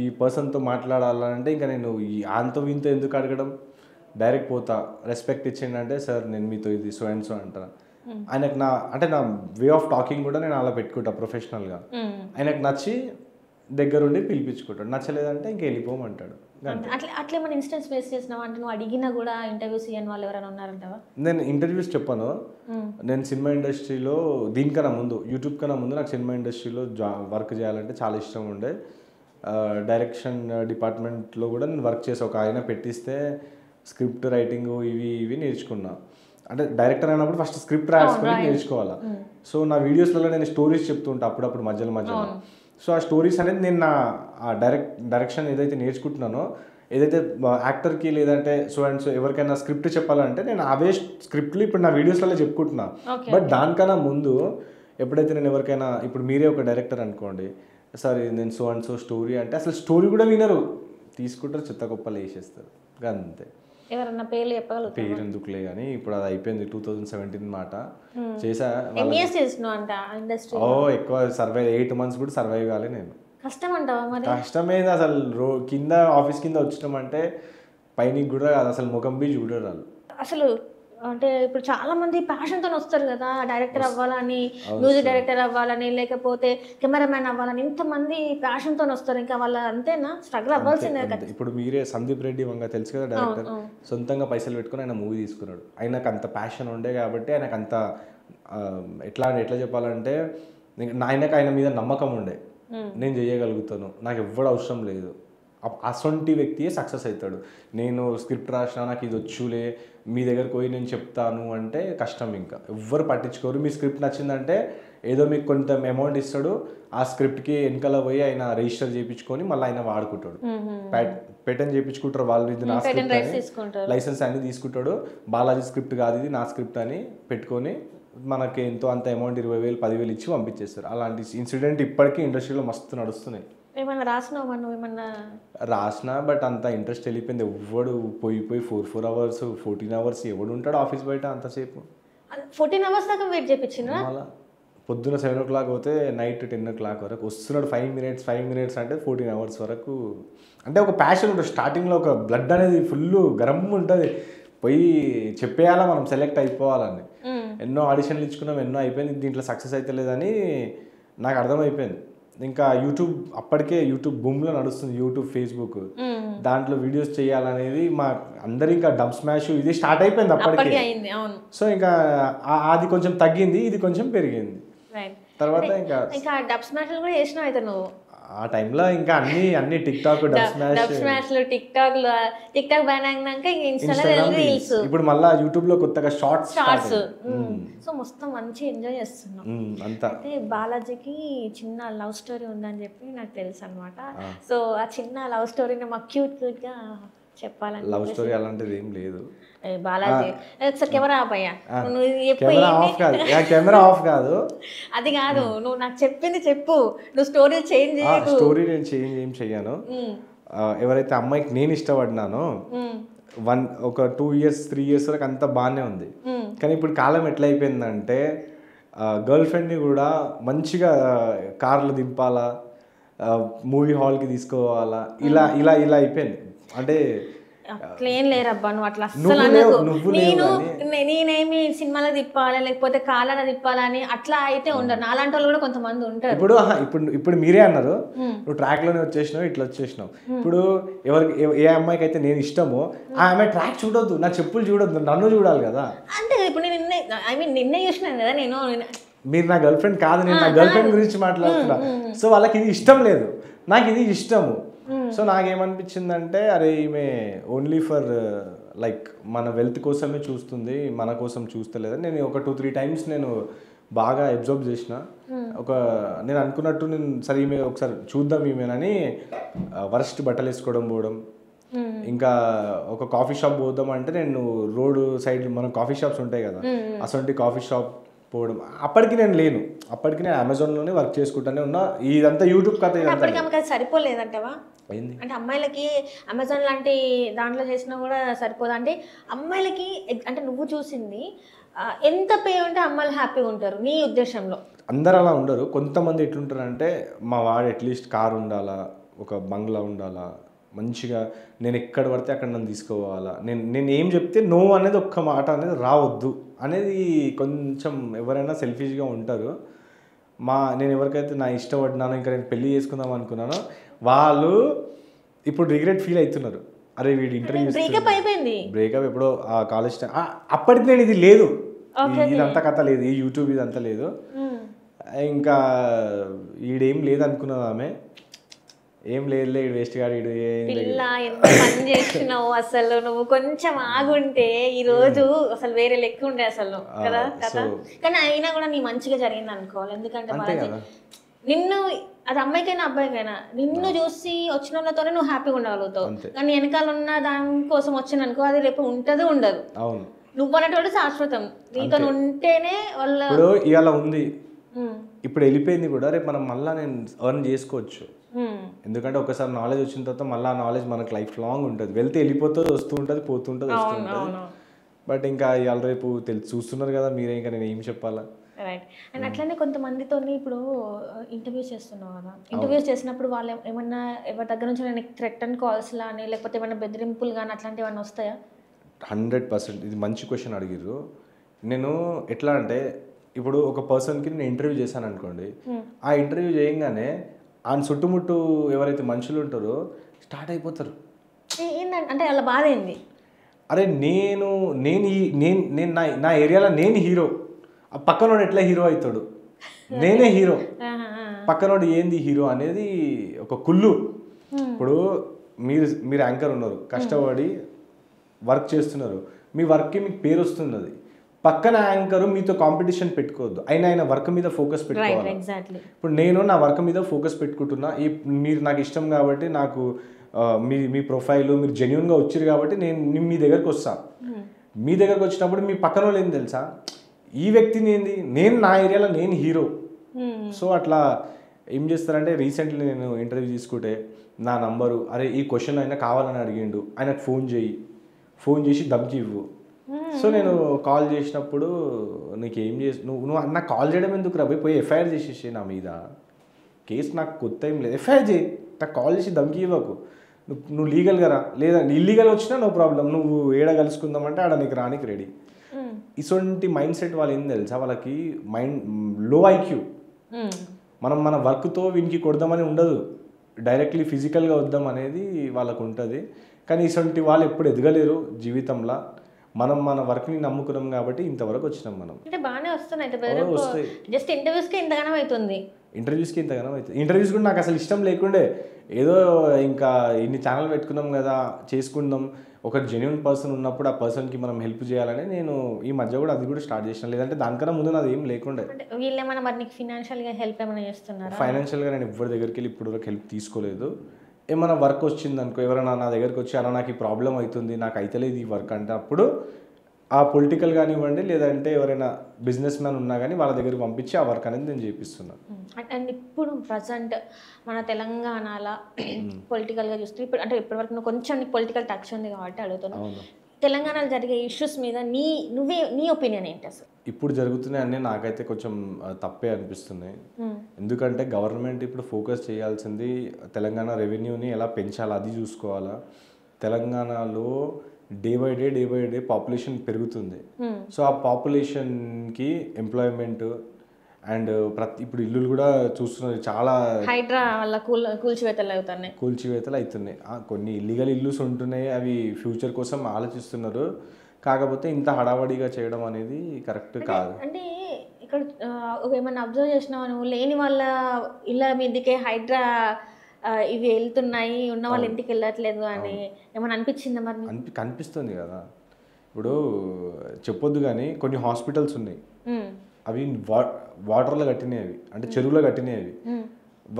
ఈ పర్సన్తో మాట్లాడాలంటే ఇంకా నేను ఈ ఆంతో వీంతో ఎందుకు అడగడం, డైరెక్ట్ పోతా. రెస్పెక్ట్ ఇచ్చిండంటే సార్ నేను మీతో ఇది సో అండ్ సో అంటాను. ఆయనకు నా వే ఆఫ్ టాకింగ్ కూడా నేను అలా పెట్టుకుంటా ప్రొఫెషనల్గా. ఆయనకు నచ్చి దగ్గరుండి పిలిపించుకుంటాడు, నచ్చలేదంటే ఇంక వెళ్ళిపోమంటాడు. అట్లా ఏమైనా ఇన్స్టెన్స్ ఫేస్ చేసినావా? అంటే నువ్వు అడిగినా కూడా ఇంటర్వ్యూస్ ఇవ్వని వాళ్ళు ఎవరైనా ఉన్నారంటావా? నేను ఇంటర్వ్యూస్ చెప్పాను. నేను సినిమా ఇండస్ట్రీలో దీనికన్నా ముందు, యూట్యూబ్ కన్నా ముందు నాకు సినిమా ఇండస్ట్రీలో వర్క్ చేయాలంటే చాలా ఇష్టం ఉండే. డైరెక్షన్ డిపార్ట్మెంట్లో కూడా నేను వర్క్ చేసి ఒక ఆయన పెట్టిస్తే స్క్రిప్ట్ రైటింగ్ ఇవి నేర్చుకున్నా. అంటే డైరెక్టర్ అయినప్పుడు ఫస్ట్ స్క్రిప్ట్ రాసుకొని నేర్చుకోవాలా. సో నా వీడియోస్లలో నేను స్టోరీస్ చెప్తుంటా అప్పుడప్పుడు మధ్యలో. సో ఆ స్టోరీస్ అనేది నేను నా డైరెక్షన్ ఏదైతే నేర్చుకుంటున్నానో, ఏదైతే యాక్టర్కి లేదంటే సో అండ్ సో ఎవరికైనా స్క్రిప్ట్ చెప్పాలంటే నేను అవే స్క్రిప్ట్లు ఇప్పుడు నా వీడియోస్లలో చెప్పుకుంటున్నా. బట్ దానికన్నా ముందు ఎప్పుడైతే నేను ఎవరికైనా, ఇప్పుడు మీరే ఒక డైరెక్టర్ అనుకోండి, సార్ నేను సో అండ్ సో స్టోరీ అంటే అసలు స్టోరీ కూడా వినరు, తీసుకుంటారు, చెత్త గొప్పలు వేసేస్తారు అంతే. ఎవరన్నా పేర్లు చెప్పగలరు? పేరు ఎందుకులే కానీ ఇప్పుడు అది అయిపోయింది, 2017 మాట చేసా. ఎక్కువ సర్వైవ్ 8 months కూడా సర్వైవ్ కాలే నేను. కష్టం అంటావా మరి? కష్టమైంది అసలు. కింద ఆఫీస్ కింద వచ్చినాం అంటే పైనకి కూడా అసలు ముఖం బీ చూడరాలు అసలు. అంటే ఇప్పుడు చాలా మంది ప్యాషన్తో వస్తారు కదా, డైరెక్టర్ అవ్వాలని, మ్యూజిక్ డైరెక్టర్ అవ్వాలని, లేకపోతే కెమెరామ్యాన్ అవ్వాలని, ఇంతమంది ప్యాషన్తో వస్తారు. ఇంకా వాళ్ళ అంతేనా స్ట్రగుల్ అవ్వాల్సిందే కదా. ఇప్పుడు మీరే సందీప్ రెడ్డి వంగ తెలుసు కదా, డైరెక్టర్, సొంతంగా పైసలు పెట్టుకుని ఆయన మూవీ తీసుకున్నాడు. ఆయనకు అంత ప్యాషన్ ఉండే కాబట్టి ఆయనకు అంత ఎట్లా చెప్పాలంటే ఆయన మీద నమ్మకం ఉండే, నేను చేయగలుగుతాను, నాకు ఎవ్వడు అవసరం లేదు. అసొంటి వ్యక్తియే సక్సెస్ అవుతాడు. నేను స్క్రిప్ట్ రాసినా నాకు ఇది వచ్చులే, మీ దగ్గరకు పోయి నేను చెప్తాను అంటే కష్టం. ఇంకా ఎవ్వరు పట్టించుకోరు. మీ స్క్రిప్ట్ నచ్చిందంటే ఏదో మీకు కొంత అమౌంట్ ఇస్తాడు, ఆ స్క్రిప్ట్కి వెనకాల పోయి ఆయన రిజిస్టర్ చేయించుకొని మళ్ళీ ఆయన వాడుకుంటాడు. పేటెంట్ చేయించుకుంటారు వాళ్ళు, ఇది నా స్క్రిప్ట్ లైసెన్స్ అన్ని తీసుకుంటాడు. బాలాజీ స్క్రిప్ట్ కాదు ఇది నా స్క్రిప్ట్ అని పెట్టుకొని మనకి ఎంతో అంత అమౌంట్ 20,000 10,000 ఇచ్చి పంపించేస్తారు. అలాంటి ఇన్సిడెంట్ ఇప్పటికీ ఇండస్ట్రీలో మస్తు నడుస్తున్నాయి. ఏమన్నా రాసినావా నువ్వు? ఏమన్నా రాసినా, బట్ అంత ఇంట్రెస్ట్ వెళ్ళిపోయింది. ఎవ్వడు పోయి 4 hours 14 hours ఎవడు ఉంటాడు ఆఫీస్ బయట అంతసేపు? 14 hours దాకా వెయిట్ చేయించిన. అలా పొద్దున 7 o'clock పోతే నైట్ 10 o'clock వరకు వస్తున్నాడు. 5 minutes అంటే 14 hours వరకు. అంటే ఒక ప్యాషన్ ఉంటుంది స్టార్టింగ్లో, ఒక బ్లడ్ అనేది ఫుల్ గరం ఉంటుంది, పోయి చెప్పేయాలా మనం సెలెక్ట్ అయిపోవాలని. ఎన్నో ఆడిషన్లు ఇచ్చుకున్నాం, ఎన్నో అయిపోయింది, దీంట్లో సక్సెస్ అయితే లేదని నాకు అర్థమైపోయింది. ఇంకా యూట్యూబ్ అప్పటికే యూట్యూబ్ బూమ్లో నడుస్తుంది, యూట్యూబ్ ఫేస్బుక్, దాంట్లో వీడియోస్ చేయాలనేది మా అందరు ఇంకా డబ్ స్మాష్ ఇది స్టార్ట్ అయిపోయింది అప్పటికే. సో ఇంకా అది కొంచెం తగ్గింది, ఇది కొంచెం పెరిగింది. తర్వాత ఇంకా డబ్ స్మాష్ కూడా చేసినావు అయితే నువ్వు ఆ టైంలో. ఇంకా అన్ని tick talk dub smash tick talk ban అయినాక ఇన్స్టాగ్రామ్ రీల్స్, ఇప్పుడు మళ్ళీ యూట్యూబ్ లో కొత్తగా షార్ట్స్. సో మొత్తం మంచి ఎంజాయ్ చేస్తున్నాం అంతా. అయితే బాలాజీకి చిన్న లవ్ స్టోరీ ఉందని చెప్పి నాకు తెలుసు అనమాట. సో ఆ చిన్న లవ్ స్టోరీని మాకు క్యూట్ గా చెప్పాలని. లవ్ స్టోరీ అలాంటిది ఏం లేదు బాలాజీ. ఒకసారి కెమెరా ఆఫ్ అయ్యా, కెమెరా ఆఫ్ కాదు, అది కాదు, నువ్వు నాకు చెప్పింది చెప్పు. నువ్వు స్టోరీ చేంజ్ చేయకు. స్టోరీ నేను చేంజ్ ఏం చెయ్యాను. ఎవరైతే అమ్మాయికి నేను ఇష్టపడినానో ఒక 2 years 3 years వరకు అంతా బాగానే ఉంది. కానీ ఇప్పుడు కాలం ఎట్లా అయిపోయిందంటే గర్ల్ ఫ్రెండ్ని కూడా మంచిగా కార్లు దింపాలా, మూవీ హాల్కి తీసుకోవాలా, ఇలా ఇలా ఇలా అయిపోయింది. అంటే అట్లేం లేరబ్బా, నువ్వు అట్లా అస్సలు అనకు. నేనేమి సినిమాలో తిప్పాలి లేకపోతే కాలాలో తిప్పాలని అట్లా అయితే ఉండరు. నాలాంటి వాళ్ళు కూడా కొంతమంది ఉంటారు. ఇప్పుడు మీరే అన్నారు, నువ్వు ట్రాక్ లోనే వచ్చేసినావు, ఇట్లా వచ్చేసినావు. ఇప్పుడు ఏ అమ్మాయికి అయితే నేను ఇష్టమో ఆ అమ్మాయి ట్రాక్ చూడొద్దు, నా చెప్పులు చూడొద్దు, నన్ను చూడాలి కదా. అంటే ఇప్పుడు నేను నిన్నే చూసినాను కదా. మీరు నా గర్ల్ ఫ్రెండ్ కాదు, నేను నా గర్ల్ ఫ్రెండ్ గురించి మాట్లాడుతున్నా. సో వాళ్ళకి ఇది ఇష్టం లేదు, నాకు ఇది ఇష్టము. సో నాకేమనిపించిందంటే అరే ఈమె ఓన్లీ ఫర్ లైక్ మన వెల్త్ కోసమే చూస్తుంది, మన కోసం చూస్తలేదని నేను ఒక 2-3 times నేను బాగా అబ్జర్వ్ చేసిన. ఒక నేను అనుకున్నట్టు నేను సరే ఈమె ఒకసారి చూద్దాం ఈమెనని వర్స్ట్ బట్టలు వేసుకోవడం పోవడం, ఇంకా ఒక కాఫీ షాప్ పోదాం అంటే నేను రోడ్ సైడ్ మనం కాఫీ షాప్స్ ఉంటాయి కదా, అసలు కాఫీ షాప్ పోవడం. అప్పటికి నేను లేను, అప్పటికి నేను అమెజాన్లోనే వర్క్ చేసుకుంటానే ఉన్నా. ఇదంతా యూట్యూబ్ కథ. అప్పటికి ఆమెకి అది సరిపోలేదంటవా? ఏంది అంటే అమ్మాయిలకి అమెజాన్ లాంటి దాంట్లో చేసినా కూడా సరిపోదు అంటే అమ్మాయిలకి అంటే నువ్వు చూసింది ఎంత పే ఉంటే అమ్మాయిలు హ్యాపీగా ఉంటారు నీ ఉద్దేశంలో? అందరు అలా ఉండరు. కొంతమంది ఎట్లుంటారంటే మా వాడు అట్లీస్ట్ కార్ ఉండాలా, ఒక బంగ్లా ఉండాలా, మంచిగా నేను ఎక్కడ పడితే అక్కడ నన్ను తీసుకోవాలా, నేను ఏం చెప్తే నో అనేది ఒక్క మాట అనేది రావద్దు అనేది కొంచెం ఎవరైనా సెల్ఫిష్గా ఉంటారు. నేను ఎవరికైతే నా ఇష్టపడినానో ఇంకా నేను పెళ్లి చేసుకుందాం అనుకున్నానో వాళ్ళు ఇప్పుడు రిగ్రెట్ ఫీల్ అవుతున్నారు. అరే వీడి ఇంటర్వ్యూ బ్రేకప్ ఎప్పుడో ఆ కాలేజ్ టైం అప్పటికి నేను ఇది లేదు, ఇదంతా కథ లేదు, ఈ యూట్యూబ్ ఇదంతా లేదు. ఇంకా ఈడేం లేదు అనుకున్నది ఆమె, ఏం లేదులే ఈడు వేస్ట్ గాడు ఈడు పని చేస్తున్నావు. అసలు నువ్వు కొంచెం ఆగుంటే ఈ రోజు అసలు వేరే లెక్క ఉండే అసలు కదా కదా. కానీ అయినా కూడా నీ మంచిగా జరిగింది అనుకోవాలి, ఎందుకంటే నిన్ను అది అమ్మాయికైనా అబ్బాయికైనా నిన్ను చూసి వచ్చిన వాళ్ళతోనే నువ్వు హ్యాపీగా ఉండగలుగుతావు. కానీ వెనకాల ఉన్న దానికోసం వచ్చిన అనుకో అది రేపు ఉంటది ఉండదు. అవును, నువ్వు అనేటోడు శాశ్వతం, నీతో ఉంటేనే వాళ్ళ ఇప్పుడు ఇవాళ ఉంది ఇప్పుడు వెళ్ళిపోయింది కూడా రేపు మనం మళ్ళీ నేను ఎర్న్ చేసుకోవచ్చు. ఎందుకంటే ఒకసారి నాలెడ్జ్ వచ్చిన తర్వాత మళ్ళీ ఆ నాలెడ్జ్ మనకు లైఫ్ లాంగ్ ఉంటుంది. వెళ్తే వెళ్ళిపోతుంది, వస్తూ ఉంటుంది, పోతుంటుంది, వస్తూ ఉంటుంది. బట్ ఇంకా ఇవాళ రేపు చూస్తున్నారు కదా మీరే, ఇంకా నేను ఏం చెప్పాలా. రైట్. అండ్ అట్లనే కొంతమందితో ఇప్పుడు ఇంటర్వ్యూస్ చేస్తున్నావు కదా, ఇంటర్వ్యూస్ చేసినప్పుడు వాళ్ళు ఏమన్నా ఎవరి దగ్గర నుంచి నేను థ్రెటన్ కాల్స్ కానీ లేకపోతే ఏమన్నా బెదిరింపులు కానీ అట్లాంటివి ఏమన్నా వస్తాయా? 100%. ఇది మంచి క్వశ్చన్ అడిగిర్రు. నేను ఎట్లా అంటే ఇప్పుడు ఒక పర్సన్కి నేను ఇంటర్వ్యూ చేశాను అనుకోండి, ఆ ఇంటర్వ్యూ చేయగానే ఆయన చుట్టుముట్టు ఎవరైతే మనుషులు ఉంటారో స్టార్ట్ అయిపోతారు. అంటే వాళ్ళ బాధ ఏంది? అరే నేను నా ఏరియాలో నేను హీరో, ఆ పక్కనోడు ఎట్లా హీరో అవుతాడు, నేనే హీరో, పక్కనోడు ఏంది హీరో అనేది ఒక కుళ్ళు. ఇప్పుడు మీరు యాంకర్ ఉన్నారు, కష్టపడి వర్క్ చేస్తున్నారు, మీ వర్క్కి మీకు పేరు వస్తున్నది, పక్కన యాంకరు మీతో కాంపిటీషన్ పెట్టుకోవద్దు, ఆయన వర్క్ మీద ఫోకస్ పెట్టుకోవాలి. ఇప్పుడు నేను నా వర్క్ మీద ఫోకస్ పెట్టుకుంటున్నా, మీరు నాకు ఇష్టం కాబట్టి నాకు మీ ప్రొఫైల్ మీరు జెన్యున్గా వచ్చారు కాబట్టి నేను మీ దగ్గరకు వస్తాను. మీ దగ్గరకు వచ్చినప్పుడు మీ పక్కన వాళ్ళు ఏంది తెలుసా, ఈ వ్యక్తిని ఏంది, నేను నా ఏరియాలో నేను హీరో. సో అట్లా ఏం చేస్తారంటే రీసెంట్లీ నేను ఇంటర్వ్యూ తీసుకుంటే నా నంబరు, అరే ఈ క్వశ్చన్ అయినా కావాలని అడిగిండు, ఆయనకు ఫోన్ చేసి ధమ్కి ఇవ్వు. సో నేను కాల్ చేసినప్పుడు నీకేం చేసి నువ్వు నాకు కాల్ చేయడం ఎందుకు రా పోయి ఎఫ్ఐఆర్ చేసేసి నా మీద, కేసు నాకు కొత్త ఏం లేదు, ఎఫ్ఐఆర్ చేయి, నాకు కాల్ చేసి ధమ్కి ఇవ్వకు, నువ్వు లీగల్గా రా, లేదా ఇల్లీగల్ వచ్చినా నో ప్రాబ్లం, నువ్వు ఏడ కలుసుకుందామంటే ఆడ నీకు రానికి రెడీ. ఇటువంటి మైండ్ సెట్ వాళ్ళు ఏం తెలుసా, వాళ్ళకి లో ఐక్యూ. మన వర్క్తో వీనికి కొడదామని ఉండదు, డైరెక్ట్లీ ఫిజికల్గా వద్దాం అనేది వాళ్ళకు ఉంటుంది. కానీ ఇటువంటి వాళ్ళు ఎప్పుడు ఎదగలేరు జీవితంలో. మన వర్క్ని నమ్ముకున్నాం కాబట్టి ఇంతవరకు వచ్చినాం మనం. అంటే బాగానే వస్తున్నాయి, జస్ట్ ఇంటర్వ్యూస్కి ఇంతగానం అవుతుంది. ఇంటర్వ్యూస్ కూడా నాకు అసలు ఇష్టం లేకుండే, ఏదో ఇంకా ఇన్ని ఛానల్ పెట్టుకున్నాం కదా చేసుకుందాం, ఒక జెన్యున్ పర్సన్ ఉన్నప్పుడు ఆ పర్సన్కి మనం హెల్ప్ చేయాలని నేను ఈ మధ్య కూడా అది కూడా స్టార్ట్ చేసిన. లేదంటే దానికన్నా ముందు నాది ఏం లేకుండే. వీళ్ళు ఏమైనా మరి నీకు ఫైనాన్షియల్గా హెల్ప్ ఏమైనా చేస్తున్నారు? ఫైనాన్షియల్గా నేను ఎవరి దగ్గరికి వెళ్ళి ఇప్పుడు వరకు హెల్ప్ తీసుకోలేదు. ఏమైనా వర్క్ వచ్చింది అనుకో, ఎవరైనా నా దగ్గరికి వచ్చి అలా నాకు ఈ ప్రాబ్లం అవుతుంది, నాకు అయితలేదు ఈ వర్క్ అంటే అప్పుడు ఆ పొలిటికల్ కానివ్వండి లేదంటే ఎవరైనా బిజినెస్ మ్యాన్ ఉన్నా కానీ వాళ్ళ దగ్గరికి పంపించి ఆ వర్క్ అనేది నేను చేపిస్తున్నాను. అండ్ ఇప్పుడు ప్రజెంట్ మన తెలంగాణలో పొలిటికల్గా చూస్తే ఇప్పుడు అంటే ఇప్పటివరకు నువ్వు కొంచెం నీకు పొలిటికల్ టచ్ ఉంది కాబట్టి అడుగుతున్నాను, తెలంగాణలో జరిగే ఇష్యూస్ మీద నీ ఒపీనియన్ ఏంటి అసలు? ఇప్పుడు జరుగుతున్నాయి అన్నీ నాకైతే కొంచెం తప్పే అనిపిస్తున్నాయి. ఎందుకంటే గవర్నమెంట్ ఇప్పుడు ఫోకస్ చేయాల్సింది తెలంగాణ రెవెన్యూని ఎలా పెంచాలి అది చూసుకోవాలా. తెలంగాణలో డే బై డే పాపులేషన్ పెరుగుతుంది. సో ఆ పాపులేషన్కి ఎంప్లాయ్మెంట్ అండ్ ఇప్పుడు ఇల్లులు కూడా చూస్తున్నారు, చాలా హైడ్రా వల్ల కూల్చివేతలు అవుతున్నాయి. కొన్ని ఇల్లీగల్ ఇల్లుస్ ఉంటున్నాయి, అవి ఫ్యూచర్ కోసం ఆలోచిస్తున్నారు. కాకపోతే ఇంత హడావడిగా చేయడం అనేది కరెక్ట్ కాదు. అంటే ఇక్కడ ఏమన్నా అబ్జర్వ్ చేసినావా నువ్వు, లేని వాళ్ళ ఇళ్ళ మీదకే హైడ్రా ఇవి వెళ్తున్నాయి, ఉన్న వాళ్ళ ఇంటికి వెళ్ళట్లేదు అని ఏమన్నా అనిపించిందా? మరి కనిపిస్తుంది కదా, ఇప్పుడు చెప్పొద్దు కానీ కొన్ని హాస్పిటల్స్ ఉన్నాయి, అవి వాటర్లో కట్టినాయి, అవి అంటే చెరువులో కట్టినాయి అవి.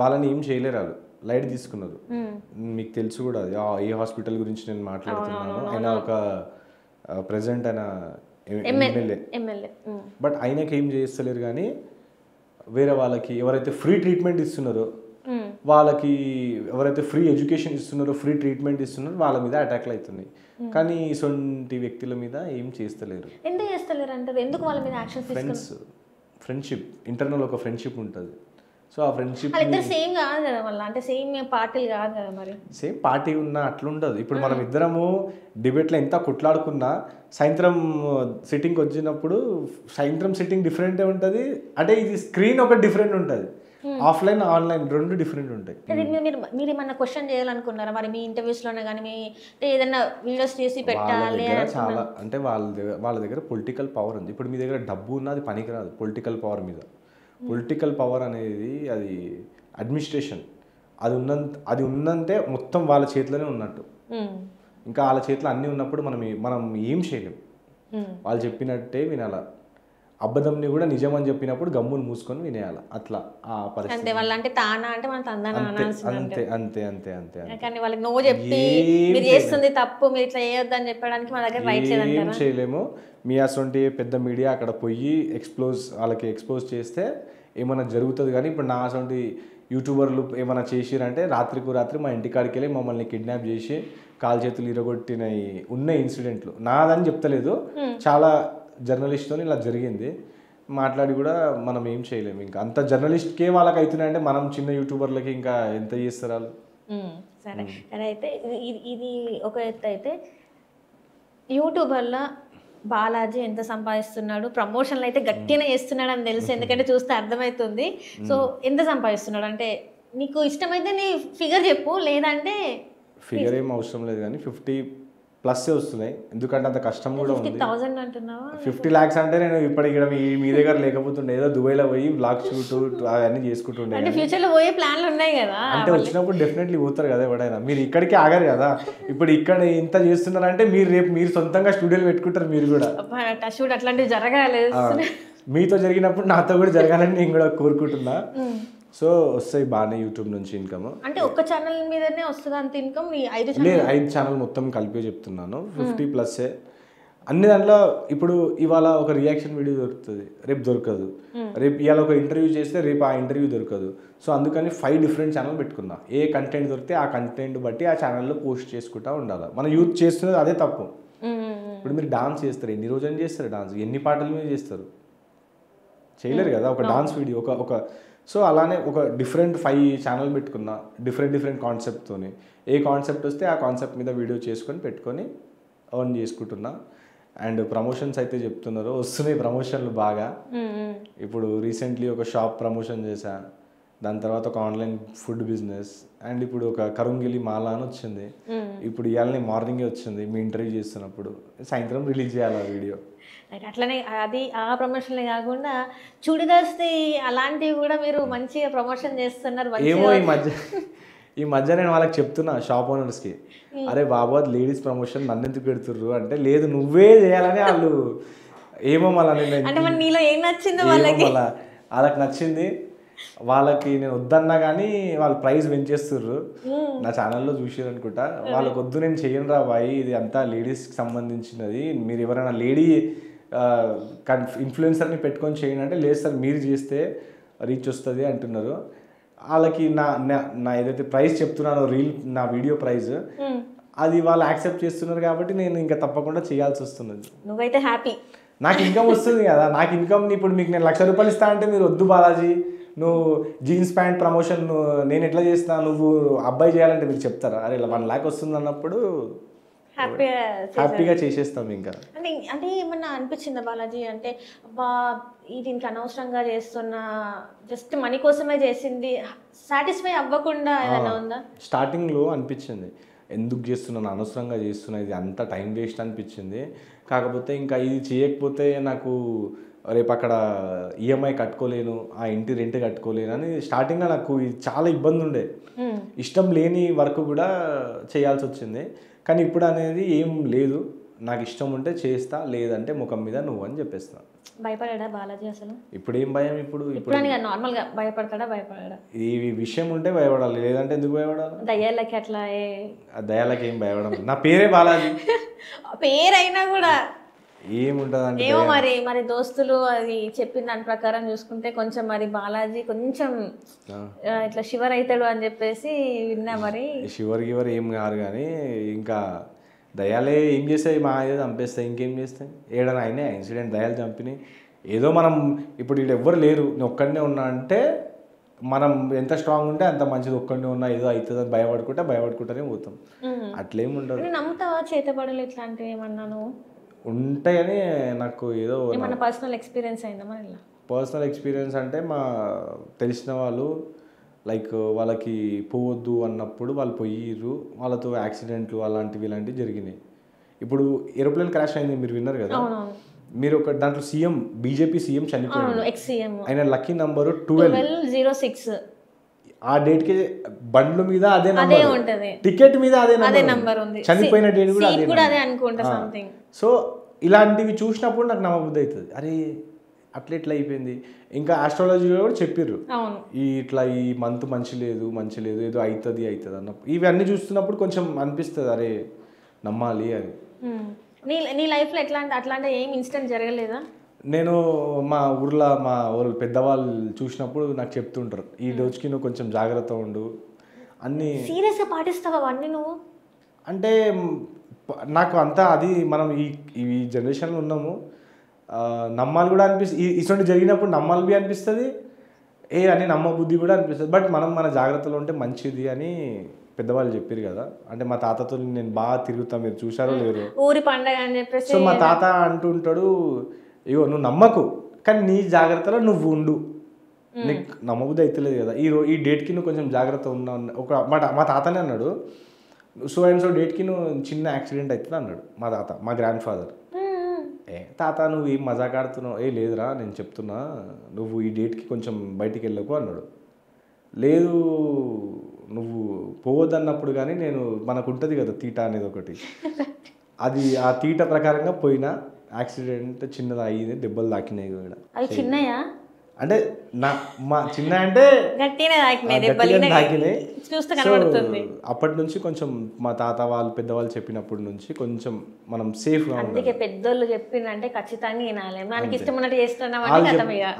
వాళ్ళని ఏం చేయలేరు, వాళ్ళు లైట్ తీసుకున్నారు. మీకు తెలుసు కూడా అది ఏ హాస్పిటల్ గురించి నేను మాట్లాడుతున్నాను. ఆయన ఒక ప్రెసిడెంట్, ఆయన ఎమ్మెల్యే. బట్ ఆయనకి ఏం చేస్తలేరు, కానీ వేరే వాళ్ళకి ఎవరైతే ఫ్రీ ట్రీట్మెంట్ ఇస్తున్నారో, వాళ్ళకి ఎవరైతే ఫ్రీ ఎడ్యుకేషన్ ఇస్తున్నారో, ఫ్రీ ట్రీట్మెంట్ ఇస్తున్నారో వాళ్ళ మీద అటాక్లు అవుతున్నాయి. కానీ ఇటువంటి వ్యక్తుల మీద ఏం చేస్తలేరు. ఎందుకు చేస్తలేరు అంటారు? ఎందుకు వాళ్ళ మీద యాక్షన్? ఫ్రెండ్షిప్ ఇంటర్నల్ ఒక ఫ్రెండ్షిప్ ఉంటుంది. సో ఆ ఫ్రెండ్షిప్ ఇద్దరు సేమ్ కాదు కదా, మళ్ళీ అంటే సేమ్ పార్టీలు కాదు కదా, మరి సేమ్ పార్టీ ఉన్నా అట్లుండదు. ఇప్పుడు మనం ఇద్దరము డిబేట్లో ఎంత కొట్లాడుకున్నా సాయంత్రం సిట్టింగ్కి వచ్చినప్పుడు సాయంత్రం సిట్టింగ్ డిఫరెంటే ఉంటుంది. అంటే ఇది స్క్రీన్ ఒక డిఫరెంట్ ఉంటుంది, ఆఫ్లైన్ ఆన్లైన్ రెండు డిఫరెంట్ ఉంటాయి. మీరు ఏమన్నా క్వశ్చన్ చేయాలనుకున్నారా మరి మీ ఇంటర్వ్యూస్లోనే కానీ, మీ ఏదన్నా వీడియోస్ చేసి పెట్టాలి? చాలా అంటే వాళ్ళ దగ్గర పొలిటికల్ పవర్ ఉంది. ఇప్పుడు మీ దగ్గర డబ్బు ఉన్నది పనికిరాదు పొలిటికల్ పవర్ మీద. పొలిటికల్ పవర్ అనేది అది అడ్మినిస్ట్రేషన్, అది ఉన్నంటే మొత్తం వాళ్ళ చేతిలోనే ఉన్నట్టు. ఇంకా వాళ్ళ చేతిలో అన్నీ ఉన్నప్పుడు మనం ఏం చేయలేం. వాళ్ళు చెప్పినట్టే వినాల. అబద్ధంని కూడా నిజం అని చెప్పినప్పుడు గమ్మును మూసుకొని వినేయాలి. అట్లా ఆ పరిస్థితి. అంతే అంతే అంతే అంతే. కానీ వాళ్ళకి నో చెప్పి మీరు చేస్తుంది తప్పు, మీరు ఇట్లా చేయొద్దని చెప్పడానికి మా దగ్గర రైట్ లేదంటారా? ఏం చేయలేము. మీ అసొంటి పెద్ద మీడియా అక్కడ పోయి వాళ్ళకి ఎక్స్పోజ్ చేస్తే ఏమైనా జరుగుతుంది. కానీ ఇప్పుడు నా అసొంటి యూట్యూబర్లు ఏమైనా చేసిరంటే రాత్రికి రాత్రి మా ఇంటికాడికి వెళ్ళి మమ్మల్ని కిడ్నాప్ చేసి కాలు చేతులు ఇరగొట్టినవి ఉన్న ఇన్సిడెంట్లు. నాదని చెప్తలేదు, చాలా జర్నలిస్ట్తో ఇలా జరిగింది. మాట్లాడి కూడా మనం ఏం చేయలేము. ఇంకా అంత జర్నలిస్ట్కే వాళ్ళకి అవుతున్నాయంటే మనం చిన్న యూట్యూబర్లకి ఇంకా ఎంత చేస్తారు వాళ్ళు. సరే సరే, అయితే ఇది ఒక ఎత్తు. అయితే యూట్యూబర్లో బాలాజీ ఎంత సంపాదిస్తున్నాడు? ప్రమోషన్లు అయితే గట్టిగా చేస్తున్నాడు అని తెలుసు, ఎందుకంటే చూస్తే అర్థమవుతుంది. సో ఎంత సంపాదిస్తున్నాడు అంటే నీకు ఇష్టమైతే నీ ఫిగర్ చెప్పు, లేదంటే ఫిగర్ ఏం అవసరం లేదు, కానీ 50+ వస్తున్నాయి. ఎందుకంటే అంత కష్టం కూడా ఉంది. 50,000 అంటున్నావా? 50 lakhs అంటే నేను ఇప్పటికి ఇక్కడ మీ దగ్గర లేకపోతుండే, ఏదో దుబాయ్లో పోయి బ్లాగ్ షూట్ అవన్నీ చేసుకుంటుండే. అంటే ఫ్యూచర్లో పోయే ప్లాన్లు ఉన్నాయి కదా. అంటే వచ్చినప్పుడు డెఫినెట్లీ పోతారు కదా ఎవడైనా. మీరు ఇక్కడికి ఆగారు కదా, ఇప్పుడు ఇక్కడ ఇంత చేస్తున్నారంటే మీరు రేపు మీరు సొంతంగా స్టూడియోలు పెట్టుకుంటారు. మీరు కూడా షూట్ అట్లాంటివి జరగాలి. మీతో జరిగినప్పుడు నాతో కూడా జరగాలని నేను కూడా కోరుకుంటున్నా. సో వస్తాయి బాగానే యూట్యూబ్ నుంచి ఇన్కమ్. అంటే ఒక్క ఛానల్ మీదనే వస్తుంది అంత ఇన్కమ్? లేదు, 5 ఛానల్ మొత్తం కలిపి చెప్తున్నాను. 50+. అన్ని దాంట్లో ఇప్పుడు ఇవాళ ఒక రియాక్షన్ వీడియో దొరుకుతుంది, రేపు దొరకదు. రేపు ఇవాళ ఒక ఇంటర్వ్యూ చేస్తే రేపు ఆ ఇంటర్వ్యూ దొరకదు. సో అందుకని 5 డిఫరెంట్ ఛానల్ పెట్టుకున్నా. ఏ కంటెంట్ దొరికితే ఆ కంటెంట్ బట్టి ఆ ఛానల్లో పోస్ట్ చేసుకుంటూ ఉండాలి. మన యూత్ చేస్తున్నది అదే తప్పు. ఇప్పుడు మీరు డాన్స్ చేస్తారు, ఎన్ని రోజులు చేస్తారు డాన్స్? ఎన్ని పాటల మీద చేస్తారు? చేయలేరు కదా ఒక డాన్స్ వీడియో ఒక. సో అలానే ఒక డిఫరెంట్ 5 ఛానల్ పెట్టుకున్నా, డిఫరెంట్ కాన్సెప్ట్తో. ఏ కాన్సెప్ట్ వస్తే ఆ కాన్సెప్ట్ మీద వీడియో చేసుకొని పెట్టుకొని ఎర్న్ చేసుకుంటున్నా. అండ్ ప్రమోషన్స్ అయితే చెప్తున్నారు, వస్తున్నాయి ప్రమోషన్లు బాగా. ఇప్పుడు రీసెంట్లీ ఒక షాప్ ప్రమోషన్ చేశా, దాని తర్వాత ఒక ఆన్లైన్ ఫుడ్ బిజినెస్, అండ్ ఇప్పుడు ఒక కరుంగిలి మాల అని వచ్చింది. ఇప్పుడు ఇవాళనే మార్నింగే వచ్చింది మీ ఇంటర్వ్యూ చేస్తున్నప్పుడు. సాయంత్రం రిలీజ్ చేయాలి ఆ వీడియో. అట్లనే అది ఆ ప్రమోషన్లే కాకుండా చుడిదార్స్ అలాంటివి కూడా మీరు మంచిగా ప్రమోషన్ చేస్తున్నారు. ఏమో ఈ మధ్య నేను వాళ్ళకి చెప్తున్నా షాప్ ఓనర్స్కి, అరే బాబు అది లేడీస్ ప్రమోషన్ నన్ను ఎందుకు పెడుతుర్రు అంటే, లేదు నువ్వే చేయాలని వాళ్ళు. ఏమో మళ్ళీ నీలో ఏం నచ్చిందో వాళ్ళకి నచ్చింది. వాళ్ళకి నేను వద్దన్నా కానీ వాళ్ళు ప్రైస్ పెంచేస్తుర్రు. నా ఛానల్లో చూసారు అనుకుంటా. వాళ్ళకి వద్దు నేను చెయ్యను రా బాయ్, ఇది అంతా లేడీస్కి సంబంధించినది, మీరు ఎవరైనా లేడీ ఇన్ఫ్లుయెన్సర్ని పెట్టుకొని చేయండి అంటే, లేదు సార్ మీరు చేస్తే రీచ్ వస్తుంది అంటున్నారు. వాళ్ళకి నా ఏదైతే ప్రైస్ చెప్తున్నానో నా వీడియో ప్రైస్, అది వాళ్ళు యాక్సెప్ట్ చేస్తున్నారు కాబట్టి నేను ఇంకా తప్పకుండా చేయాల్సి వస్తున్నది. నువ్వైతే హ్యాపీ, నాకు ఇన్కమ్ వస్తుంది కదా. నాకు ఇన్కమ్ని ఇప్పుడు మీకు నేను 1,00,000 రూపాయలు ఇస్తా అంటే మీరు వద్దు బాలాజీ, నువ్వు జీన్స్ ప్యాంట్ ప్రమోషన్ నేను ఎట్లా చేస్తా, నువ్వు అబ్బాయి చేయాలంటే మీరు చెప్తారా? అరే ఇలా 1 lakh వస్తుంది అన్నప్పుడు హ్యాపీగా చేసేస్తాం. ఇంకా అంటే ఏమన్నా అనిపించిందా బాలాజీ అంటే, అబ్బా దీనికి అనవసరంగా చేస్తున్నా, జస్ట్ మనీ కోసమే చేసింది, సాటిస్ఫై అవ్వకుండా ఏదైనా ఉందా? స్టార్టింగ్లో అనిపించింది, ఎందుకు చేస్తున్నాను, అనవసరంగా చేస్తున్నా, ఇది అంత టైం వేస్ట్ అనిపించింది. కాకపోతే ఇంకా ఇది చేయకపోతే నాకు రేపు అక్కడ ఈఎంఐ కట్టుకోలేను, ఆ ఇంటి రెంట్ కట్టుకోలేను అని స్టార్టింగ్లో నాకు చాలా ఇబ్బంది ఉండే. ఇష్టం లేని వర్క్ కూడా చేయాల్సి వచ్చింది. కానీ ఇప్పుడు అనేది ఏం లేదు, నాకు ఇష్టం ఉంటే చేస్తా, లేదంటే ముఖం మీద నువ్వు అని చెప్పేస్తా. భయపడాడా బాలాజీ అసలు? ఇప్పుడు ఏం భయం? ఇప్పుడు నార్మల్గా భయపడతాడా? భయపడాడా? ఈ విషయం ఉంటే భయపడాలి, లేదంటే ఎందుకు భయపడాలి? దయ్యాలకి అట్లా దయాలకి ఏం భయపడం. నా పేరే బాలాజీ. పేరైనా కూడా ఏముంటదంటే ఏమో మరి దోస్తులు అది చెప్పిన దాని ప్రకారం చూసుకుంటే కొంచెం మరి బాలాజీ కొంచెం ఇట్లా షివర్ అవుతాడు అని చెప్పేసి విన్నా. మరి షివర్ గివర్ ఏం కాదు, కానీ ఇంకా దయాలే ఏం చేస్తాయి? మా ఏదో చంపేస్తాయి, ఇంకేం చేస్తాయి? ఏడైనా అయినా ఇన్సిడెంట్ దయాలు చంపినాయి. ఏదో మనం ఇప్పుడు వీళ్ళు ఎవ్వరు లేరు, నేను ఒక్కడనే ఉన్నా అంటే మనం ఎంత స్ట్రాంగ్ ఉంటే అంత మంచిది. ఒక్కడనే ఉన్నా ఏదో అవుతుంది అని భయపడుకుంటూనే పోతాం. అట్లేం ఉండదు. నమ్ముతావా చేతబడులు ఇట్లాంటివి ఏమన్నాను ఉంటాయని నాకు ఏదో ఏమన్నా పర్సనల్ ఎక్స్పీరియన్స్ అయిందా? మరి ఇలా పర్సనల్ ఎక్స్పీరియన్స్ అంటే మా తెలిసిన వాళ్ళు లైక్ వాళ్ళకి పోవద్దు అన్నప్పుడు వాళ్ళు పోయిర్రు, వాళ్ళతో యాక్సిడెంట్లు అలాంటివి ఇలాంటివి జరిగినాయి. ఇప్పుడు ఏరోప్లేన్ క్రాష్ అయింది, మీరు విన్నారు కదా? మీరు ఒక దాంట్లో సీఎం, బీజేపీ సీఎం చనిపోయాడు, ఆయన లక్కీ నంబరు 1206. ఆ డేట్ కి బండ్ల మీద అదే నంబర్, టికెట్ మీద అదే నంబర్ ఉంది, చనిపోయిన డేట్ కూడా అదే అనుకుంటా సంథింగ్. సో ఇలాంటివి చూసినప్పుడు నాకు నమ్మబుద్ధి అవుతుంది, అరే అట్లా ఎట్లా అయిపోయింది. ఇంకా ఆస్ట్రాలజీలో కూడా చెప్పిర్రు ఇట్లా ఈ మంత్ మంచి లేదు ఏదో అవుతుంది అన్నప్పుడు. ఇవన్నీ చూస్తున్నప్పుడు కొంచెం అనిపిస్తుంది, అరే నమ్మాలి అని. నీ లైఫ్లో అట్లాంటి ఏం ఇన్సిడెంట్ జరగలేదా? నేను మా ఊర్లో మా వాళ్ళు పెద్దవాళ్ళు చూసినప్పుడు నాకు చెప్తుంటారు, ఈ రోజుకి నువ్వు కొంచెం జాగ్రత్త ఉండు అన్నీ. సీరియస్గా పాటిస్తావా అవన్నీ నువ్వు? అంటే నాకు అంతా అది మనం ఈ జనరేషన్లో ఉన్నాము, నమ్మాలి కూడా అనిపిస్తుంది. ఇటువంటి జరిగినప్పుడు నమ్మాలి అనిపిస్తుంది, అని నమ్మబుద్ధి కూడా అనిపిస్తుంది. బట్ మనం మన జాగ్రత్తలో ఉంటే మంచిది అని పెద్దవాళ్ళు చెప్పారు కదా. అంటే మా తాతతో నేను బాగా తిరుగుతా, మీరు చూసారో లేరు, ఊరి పండగ అని చెప్పేసి. సో మా తాత అంటుంటాడు, ఇగో నువ్వు నమ్మకు కానీ నీ జాగ్రత్తలో నువ్వు ఉండు, నీకు నమ్మబుద్ధి అవుతలేదు కదా, ఈ డేట్కి నువ్వు కొంచెం జాగ్రత్త ఉన్నావు. ఒక మా తాతనే అన్నాడు, సో అండ్ సో డేట్కి నువ్వు చిన్న యాక్సిడెంట్ అవుతుంది అన్నాడు మా గ్రాండ్ ఫాదర్. తాత నువ్వు ఏం మజాక్ ఆడుతున్నావు? లేదురా నేను చెప్తున్నా, నువ్వు ఈ డేట్కి కొంచెం బయటికి వెళ్ళకు అన్నాడు. లేదు నువ్వు పోవద్దు అన్నప్పుడు కానీ నేను మనకు ఉంటుంది కదా తీట అనేది ఒకటి, అది ఆ తీట ప్రకారంగా పోయినా యాక్సిడెంట్ చిన్నది అయ్యింది, దెబ్బలు తాకినాయి కూడా. అవి చిన్నయా అంటే మా చిన్న అంటే తాకినాయి. అప్పటి నుంచి కొంచెం మా తాత వాళ్ళు పెద్దవాళ్ళు చెప్పినప్పటి నుంచి కొంచెం మనం సేఫ్గా ఉంటాం. అందుకే పెద్దోళ్ళు చెప్పిందంటే ఖచ్చితంగా వినాలి, మనకి ఇష్టం ఉన్నట్టు చేస్తున్నాం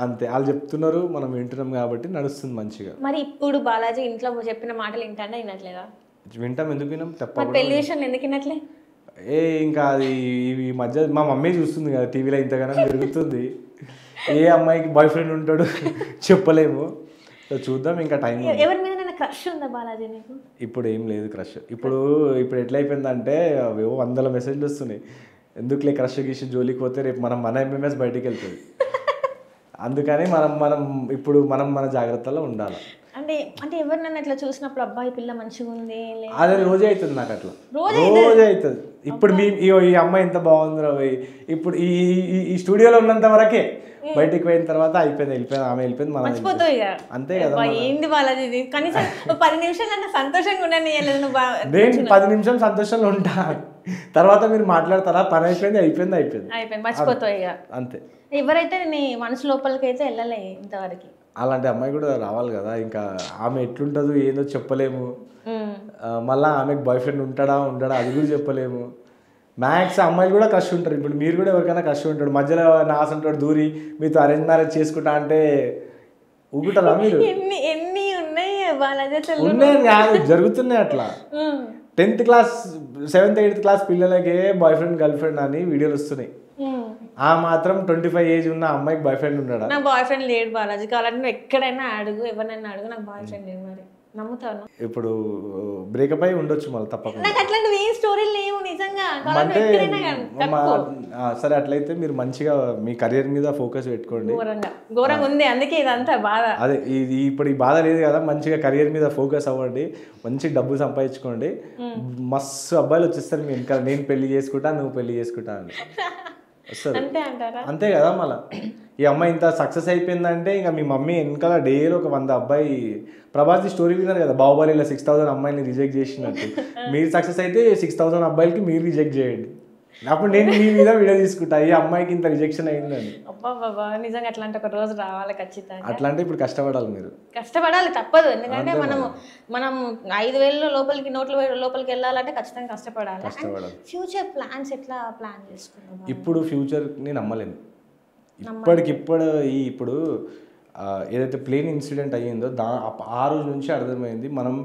అంతే. వాళ్ళు చెప్తున్నారు, మనం వింటున్నాం కాబట్టి నడుస్తుంది మంచిగా. మరి ఇప్పుడు బాలాజీ ఇంట్లో చెప్పిన మాటలు వింటాడా వినట్లేదా? వింటాం, ఎందుకు వినాం? పెళ్లి విషయంలో ఎందుకు వినట్లే? ఇంకా అది ఈ మధ్య మా మమ్మీ చూస్తుంది కదా టీవీలో, ఇంతగానో జరుగుతుంది. ఏ అమ్మాయికి బాయ్ ఫ్రెండ్ ఉంటాడు చెప్పలేము, చూద్దాం ఇంకా టైం. ఎవరి మీద క్రష్ ఉందా బాలాజీ నీకు? ఇప్పుడు ఏం లేదు క్రష్. ఇప్పుడు ఎట్లా అయిపోయిందంటే ఏవో 100 మెసేజ్లు వస్తున్నాయి, ఎందుకులే క్రష్ గీసి జోలికి పోతే రేపు మన ఎంఎంఎస్ బయటికి వెళ్తుంది. అందుకని ఇప్పుడు మన జాగ్రత్తలో ఉండాలి. అంటే ఎవరినన్నా ఇట్లా చూసినప్పుడు అబ్బాయి పిల్ల మంచిగా ఉంది, అదే రోజే అవుతుంది నాకు, అట్లా రోజే అవుతుంది. ఇప్పుడు ఈ అమ్మాయి ఎంత బాగుంది రా, ఇప్పుడు ఈ స్టూడియోలో ఉన్నంత వరకే, బయటికి పోయిన తర్వాత అయిపోయింది, ఆమె వెళ్ళిపోయింది, మనం అంతే కదా. ఏంది వాళ్ళది కనీసం 10 నిమిషాలు సంతోషంగా ఉండని. నేను 10 నిమిషాలు సంతోషంగా ఉంటా, తర్వాత మీరు మాట్లాడతారా, పని అయిపోయింది మర్చిపోతావు ఇక అంతే. ఎవరైతే నీ మనసు లోపలికి అయితే వెళ్ళలే ఇంతవరకు, అలాంటి అమ్మాయి కూడా రావాలి కదా. ఇంకా ఆమె ఎట్లుంటుందో ఏదో చెప్పలేము, మళ్ళీ ఆమెకు బాయ్ ఫ్రెండ్ ఉంటాడా అది కూడా చెప్పలేము. మ్యాక్స్ అమ్మాయిలు కూడా క్రష్ ఉంటారు. ఇప్పుడు మీరు కూడా ఎవరికైనా క్రష్ ఉంటాడు, మధ్యలో నాసంటాడు దూరి మీతో అరేంజ్ మ్యారేజ్ చేసుకుంటా అంటే ఊగుంటారా మీరు? ఎన్ని ఉన్నాయి ఉన్నాయి కాదు, జరుగుతున్నాయి అట్లా. 10th class 7th 8th class పిల్లలకే బాయ్ ఫ్రెండ్ గర్ల్ ఫ్రెండ్ అని వీడియోలు వస్తున్నాయి. ఆ మాత్రం 25 ఏజ్ ఉన్న అమ్మాయికి బాయ్ ఫ్రెండ్ ఉన్నాడా? నా బాయ్ ఫ్రెండ్ లేడు బాలాజీ, కావాలంటే నువ్వు ఎక్కడైనా అడుగు, ఎవరినైనా అడుగు, నాకు బాయ్ ఫ్రెండ్ లేడు. మరి నమ్ముతాను? ఇప్పుడు బ్రేకప్ అయి ఉండొచ్చు మళ్ళీ తప్పకుండా. నాకు అట్లాంటివి ఏం స్టోరీలు లేవు నిజంగా. అంటే సరే, అట్లయితే మీరు మంచిగా మీ కెరీర్ మీద ఫోకస్ పెట్టుకోండి. ఘోరంగా ఉంది, అందుకే ఇదంతా బాధ. అదే ఇప్పుడు ఈ బాధ లేదు కదా, మంచిగా కెరీర్ మీద ఫోకస్ అవ్వండి, మంచి డబ్బు సంపాదించుకోండి, మస్తు అబ్బాయిలు వచ్చేస్తారు మీ వెనకాల, నేను పెళ్లి చేసుకుంటా నువ్వు పెళ్లి చేసుకుంటా అని వస్తారు. అంతే కదా. మళ్ళీ ఈ అమ్మాయి ఇంత సక్సెస్ అయిపోయిందంటే ఇంకా మీ మమ్మీ వెనకాల డైలీ ఒక 100 అబ్బాయి. ప్రభాస్ స్టోరీ విన్నారు కదా, బాహుబలిలో 6000 అమ్మాయిని రిజెక్ట్ చేసినట్టు, మీరు సక్సెస్ అయితే 6000 అబ్బాయిలకి మీరు రిజెక్ట్ చేయండి. అప్పుడు నేను మీ మీద వీడియో తీసుకుంటా ఈ అమ్మాయికి ఇంత రిజెక్షన్ అయిందని. అబ్బా బాబా, నిజంగా అట్లాంటి ఒక రోజు రావాలి ఖచ్చితంగా. అట్లా అంటే ఇప్పుడు కష్టపడాలి మీరు. కష్టపడాలి తప్పదు, ఎందుకంటే మనం 5,000 లోపలికి నోట్ల లోపలికి వెళ్ళాలంటే ఖచ్చితంగా కష్టపడాలి. ఫ్యూచర్ ప్లాన్స్ ఎట్లా ప్లాన్ చేసుకున్నాం? ఇప్పుడు ఫ్యూచర్ని నమ్మలేను. ఇప్పటికిప్పుడు ఇప్పుడు ఏదైతే ప్లేన్ ఇన్సిడెంట్ అయ్యిందో ఆ రోజు నుంచి అర్థమైంది మనం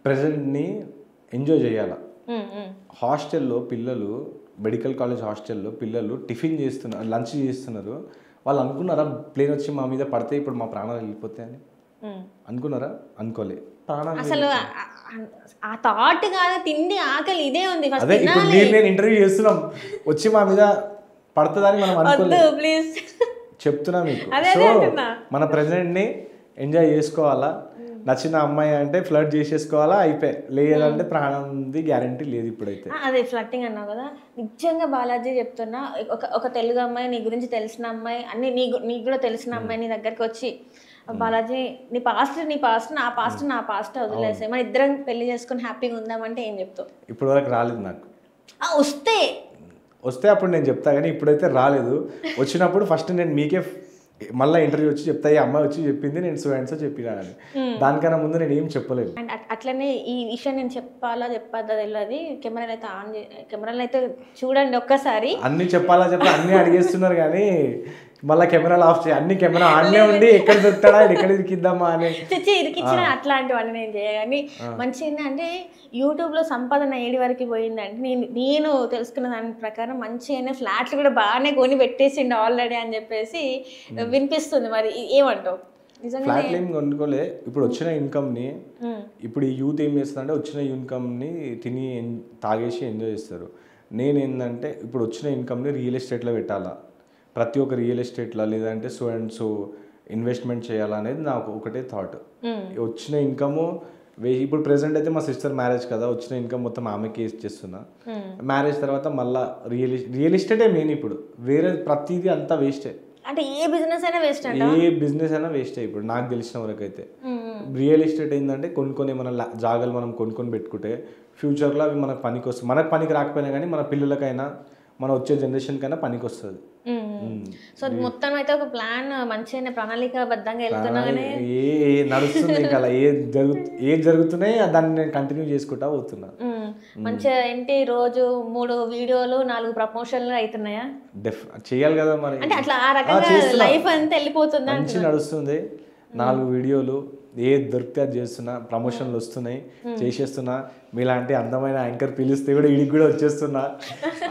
ప్రజెంట్ని ఎంజాయ్ చేయాలి. హాస్టల్లో పిల్లలు, మెడికల్ కాలేజ్ హాస్టల్లో పిల్లలు టిఫిన్ చేస్తున్నారు, లంచ్ చేస్తున్నారు. వాళ్ళు అనుకున్నారా ప్లేన్ వచ్చి మా మీద పడితే ఇప్పుడు మా ప్రాణాలు వెళ్ళిపోతాయని? అనుకున్నారా? అనుకోలే. ప్రాణాలు అసలు ఆ థాట్ కాదు, తిండి ఆకలి ఇదే ఉంది. అదే ఇప్పుడు నేను ఇంటర్వ్యూ చేస్తున్నాం, వచ్చి మా మీద పడుతుందని మనం అనుకోలేదు. ప్లీజ్ చెప్తున్నా మీకు. సో మన ప్రెజెంట్ని ఎంజాయ్ చేసుకోవాలా. నచ్చిన అమ్మాయి అంటే ఫ్లర్ట్ చేసేసుకోవాలా, అయిపోయి. లేదంటే ప్రాణం ఉంది గ్యారంటీ లేదు ఇప్పుడైతే. అదే ఫ్లర్టింగ్ అన్నావు కదా, నిజంగా బాలాజీ చెప్తున్నా, ఒక తెలుగు అమ్మాయి, నీ గురించి తెలిసిన అమ్మాయి, అన్ని నీకు కూడా తెలిసిన అమ్మాయి నీ దగ్గరికి వచ్చి, బాలాజీ నీ పాస్ట్ నా పాస్ట్ వదిలేసే, మన ఇద్దరం పెళ్లి చేసుకుని హ్యాపీగా ఉందామంటే ఏం చెప్తావు? ఇప్పుడు వరకు రాలేదు నాకు. వస్తే అప్పుడు నేను చెప్తా, కానీ ఇప్పుడైతే రాలేదు. వచ్చినప్పుడు ఫస్ట్ నేను మీకే మళ్ళీ ఇంటర్వ్యూ వచ్చి చెప్తా, ఈ అమ్మాయి వచ్చి చెప్పింది నేను సో చెప్పినా అని. దానికన్నా ముందు నేను ఏం చెప్పలేదు. అండ్ అట్లనే ఈ విషయం నేను చెప్పద్దా తెలియదు, కెమెరాలు అయితే చూడండి ఒక్కసారి. అన్ని చెప్పాలా అన్ని అడిగేస్తున్నారు, కానీ మళ్ళీ కెమెరాలు ఆఫ్ చేయి, అన్ని కెమెరా ఆన్నే ఉండి ఎక్కడ దొరుకుతాడా ఎక్కడ ఇరికిద్దామా అని ఇరికిచ్చిన అట్లాంటివన్నీ నేను చేయగాని మంచి ఏంటంటే యూట్యూబ్లో సంపాదన ఏడి వరకు పోయిందంటే నేను తెలుసుకున్న దాని ప్రకారం మంచిగానే ఫ్లాట్లు కూడా బాగానే కొని పెట్టేసిండు ఆల్రెడీ అని చెప్పేసి వినిపిస్తుంది. మరి ఏమంటావు? ఫ్లాట్లు ఏం కొనుక్కోలే. ఇప్పుడు వచ్చిన ఇన్కమ్ని, ఇప్పుడు ఈ యూత్ ఏం చేస్తుందంటే వచ్చిన ఇన్కమ్ని తిని తాగేసి ఎంజాయ్ చేస్తారు. నేనేందంటే ఇప్పుడు వచ్చిన ఇన్కమ్ని రియల్ ఎస్టేట్లో పెట్టాలా, ప్రతి ఒక్క రియల్ ఎస్టేట్లో లేదంటే సో అండ్ సో ఇన్వెస్ట్మెంట్ చేయాలనేది నాకు ఒకటే థాట్. వచ్చిన ఇన్కము ఇప్పుడు ప్రెసెంట్ అయితే మా సిస్టర్ మ్యారేజ్ కదా, వచ్చిన ఇన్కమ్ మొత్తం ఆమెకి ఇచ్చేస్తున్నా. మ్యారేజ్ తర్వాత మళ్ళీ రియల్ ఎస్టేటే మెయిన్. ఇప్పుడు వేరే ప్రతిదీ అంతా వేస్టే. అంటే ఏ బిజినెస్ అయినా వేస్టే ఇప్పుడు నాకు తెలిసిన వరకు అయితే. రియల్ ఎస్టేట్ ఏంటంటే కొనుక్కొని ఏమైనా జాగాలు మనం కొనుక్కొని పెట్టుకుంటే ఫ్యూచర్లో అవి మనకు పనికి వస్తుంది. మనకు పనికి రాకపోయినా కానీ మన పిల్లలకైనా మన వచ్చే జనరేషన్ కైనా పనికి వస్తుంది. సో మొత్తం అయితే ఒక ప్లాన్ మంచిగా ప్రణాళికాబద్ధంగా వెళ్తున్నాగానే నడుస్తుంది. ఇంకా ఏది జరుగుతున్నాయి దాన్ని నేను కంటిన్యూ చేసుకుంటా పోతున్నా. మంచిగా ఏంటి రోజు 3 వీడియోలు 4 ప్రమోషన్లు అవుతున్నాయా? చేయాలి కదా మరి. అంటే అట్లా ఆ రకంగా లైఫ్ అంతా వెళ్ళిపోతుంది. మంచి నడుస్తుంది. 4 వీడియోలు ఏది దొరికితే అది చేస్తున్నా, ప్రమోషన్లు వస్తున్నాయి చేసేస్తున్నా. మీలాంటి అందమైన యాంకర్ పిలిస్తే కూడా ఇడికి కూడా వచ్చేస్తున్నా,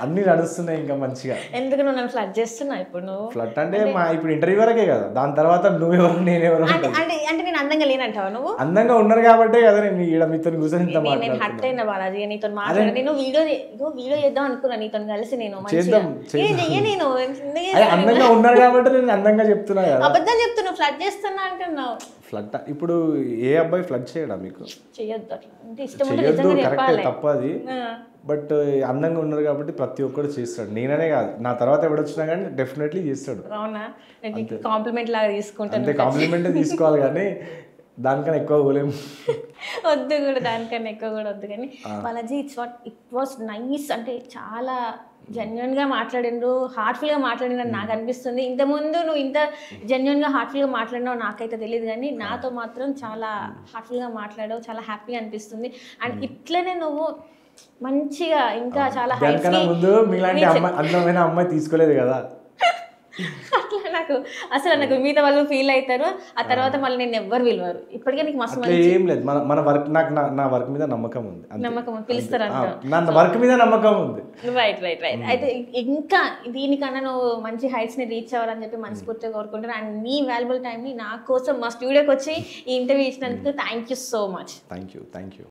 అన్ని నడుస్తున్నాయి ఇంకా మంచిగా. ఎందుకు నువ్వు నన్ను ఫ్లడ్ చేస్తున్నా? ఇప్పుడు ఫ్లడ్ అంటే ఇప్పుడు ఇంటర్వ్యూ వరకే కదా, దాని తర్వాత నువ్వెవరు నేనెవరు అంటే నేను అందంగా లేనంటావా? నువ్వు అందంగా ఉన్నారు కాబట్టే కదా నేను ఈడ మీతో కూర్చొని ఇంత నేను హట్ అయినా బాలాజీ నీతో మాట్లాడి. నేను వీడియో చేద్దాం అనుకున్నా నీతో కలిసి. నేను అందంగా ఉన్నారు కాబట్టి నేను అందంగా చెప్తున్నా కదా. అబద్ధం చెప్తున్నా, ఫ్లడ్ చేస్తున్నా అంటున్నావు. ఫ్లడ్ ఇప్పుడు ఏ అబ్బాయి ఫ్లడ్ చేయడా? మీకు చెయ్యొద్దు, కరెక్టే, తప్పది. బట్ అందంగా ఉన్నారు కాబట్టి ప్రతి ఒక్కరు చేస్తాడు. నేననే కాదు, నా తర్వాత ఎవడొచ్చినా కానీ డెఫినెట్లీ చేస్తాడు. అవునా? కాంప్లిమెంట్ లాగా తీసుకుంటాను. అంటే కాంప్లిమెంటే తీసుకోవాలి కానీ దానికన్నా ఎక్కువ పోలేము. వద్దు కూడా, దానికన్నా ఎక్కువ కూడా వద్దు. కానీ బాలాజీ ఇట్ వాస్ నైస్. అంటే చాలా జెన్యున్గా మాట్లాడిండు, హార్ట్ఫుల్గా మాట్లాడినని నాకు అనిపిస్తుంది. ఇంతకుముందు నువ్వు ఇంత జెన్యున్గా హార్ట్ఫుల్గా మాట్లాడినావు నాకైతే తెలియదు, కానీ నాతో మాత్రం చాలా హార్ట్ఫుల్గా మాట్లాడావు. చాలా హ్యాపీగా అనిపిస్తుంది. అండ్ ఇట్లనే నువ్వు మంచిగా ఇంకా చాలా ముందు మీలాంటి అందమైన అమ్మాయి తీసుకోలేదు కదా. అట్లా నాకు మిగతా వాళ్ళు ఫీల్ అవుతారు, ఆ తర్వాత మళ్ళీ నేను ఎవ్వరు విలువరు. ఇప్పటికే నీకు మస్తు ఏం లేదు. మన వర్క్, నాకు నా వర్క్ మీద నమ్మకం ఉంది. పిలుస్తారంట, నా వర్క్ మీద నమ్మకం ఉంది. రైట్. అయితే ఇంకా దీనికన్నా నువ్వు మంచి హైట్స్ ని రీచ్ అవ్వాలని చెప్పి మనస్ఫూర్తిగా కోరుకుంటాను. అండ్ నీ వాల్యుబుల్ టైం ని నా కోసం మా స్టూడియోకి వచ్చి ఈ ఇంటర్వ్యూ ఇచ్చినందుకు thank you so much. Thank you.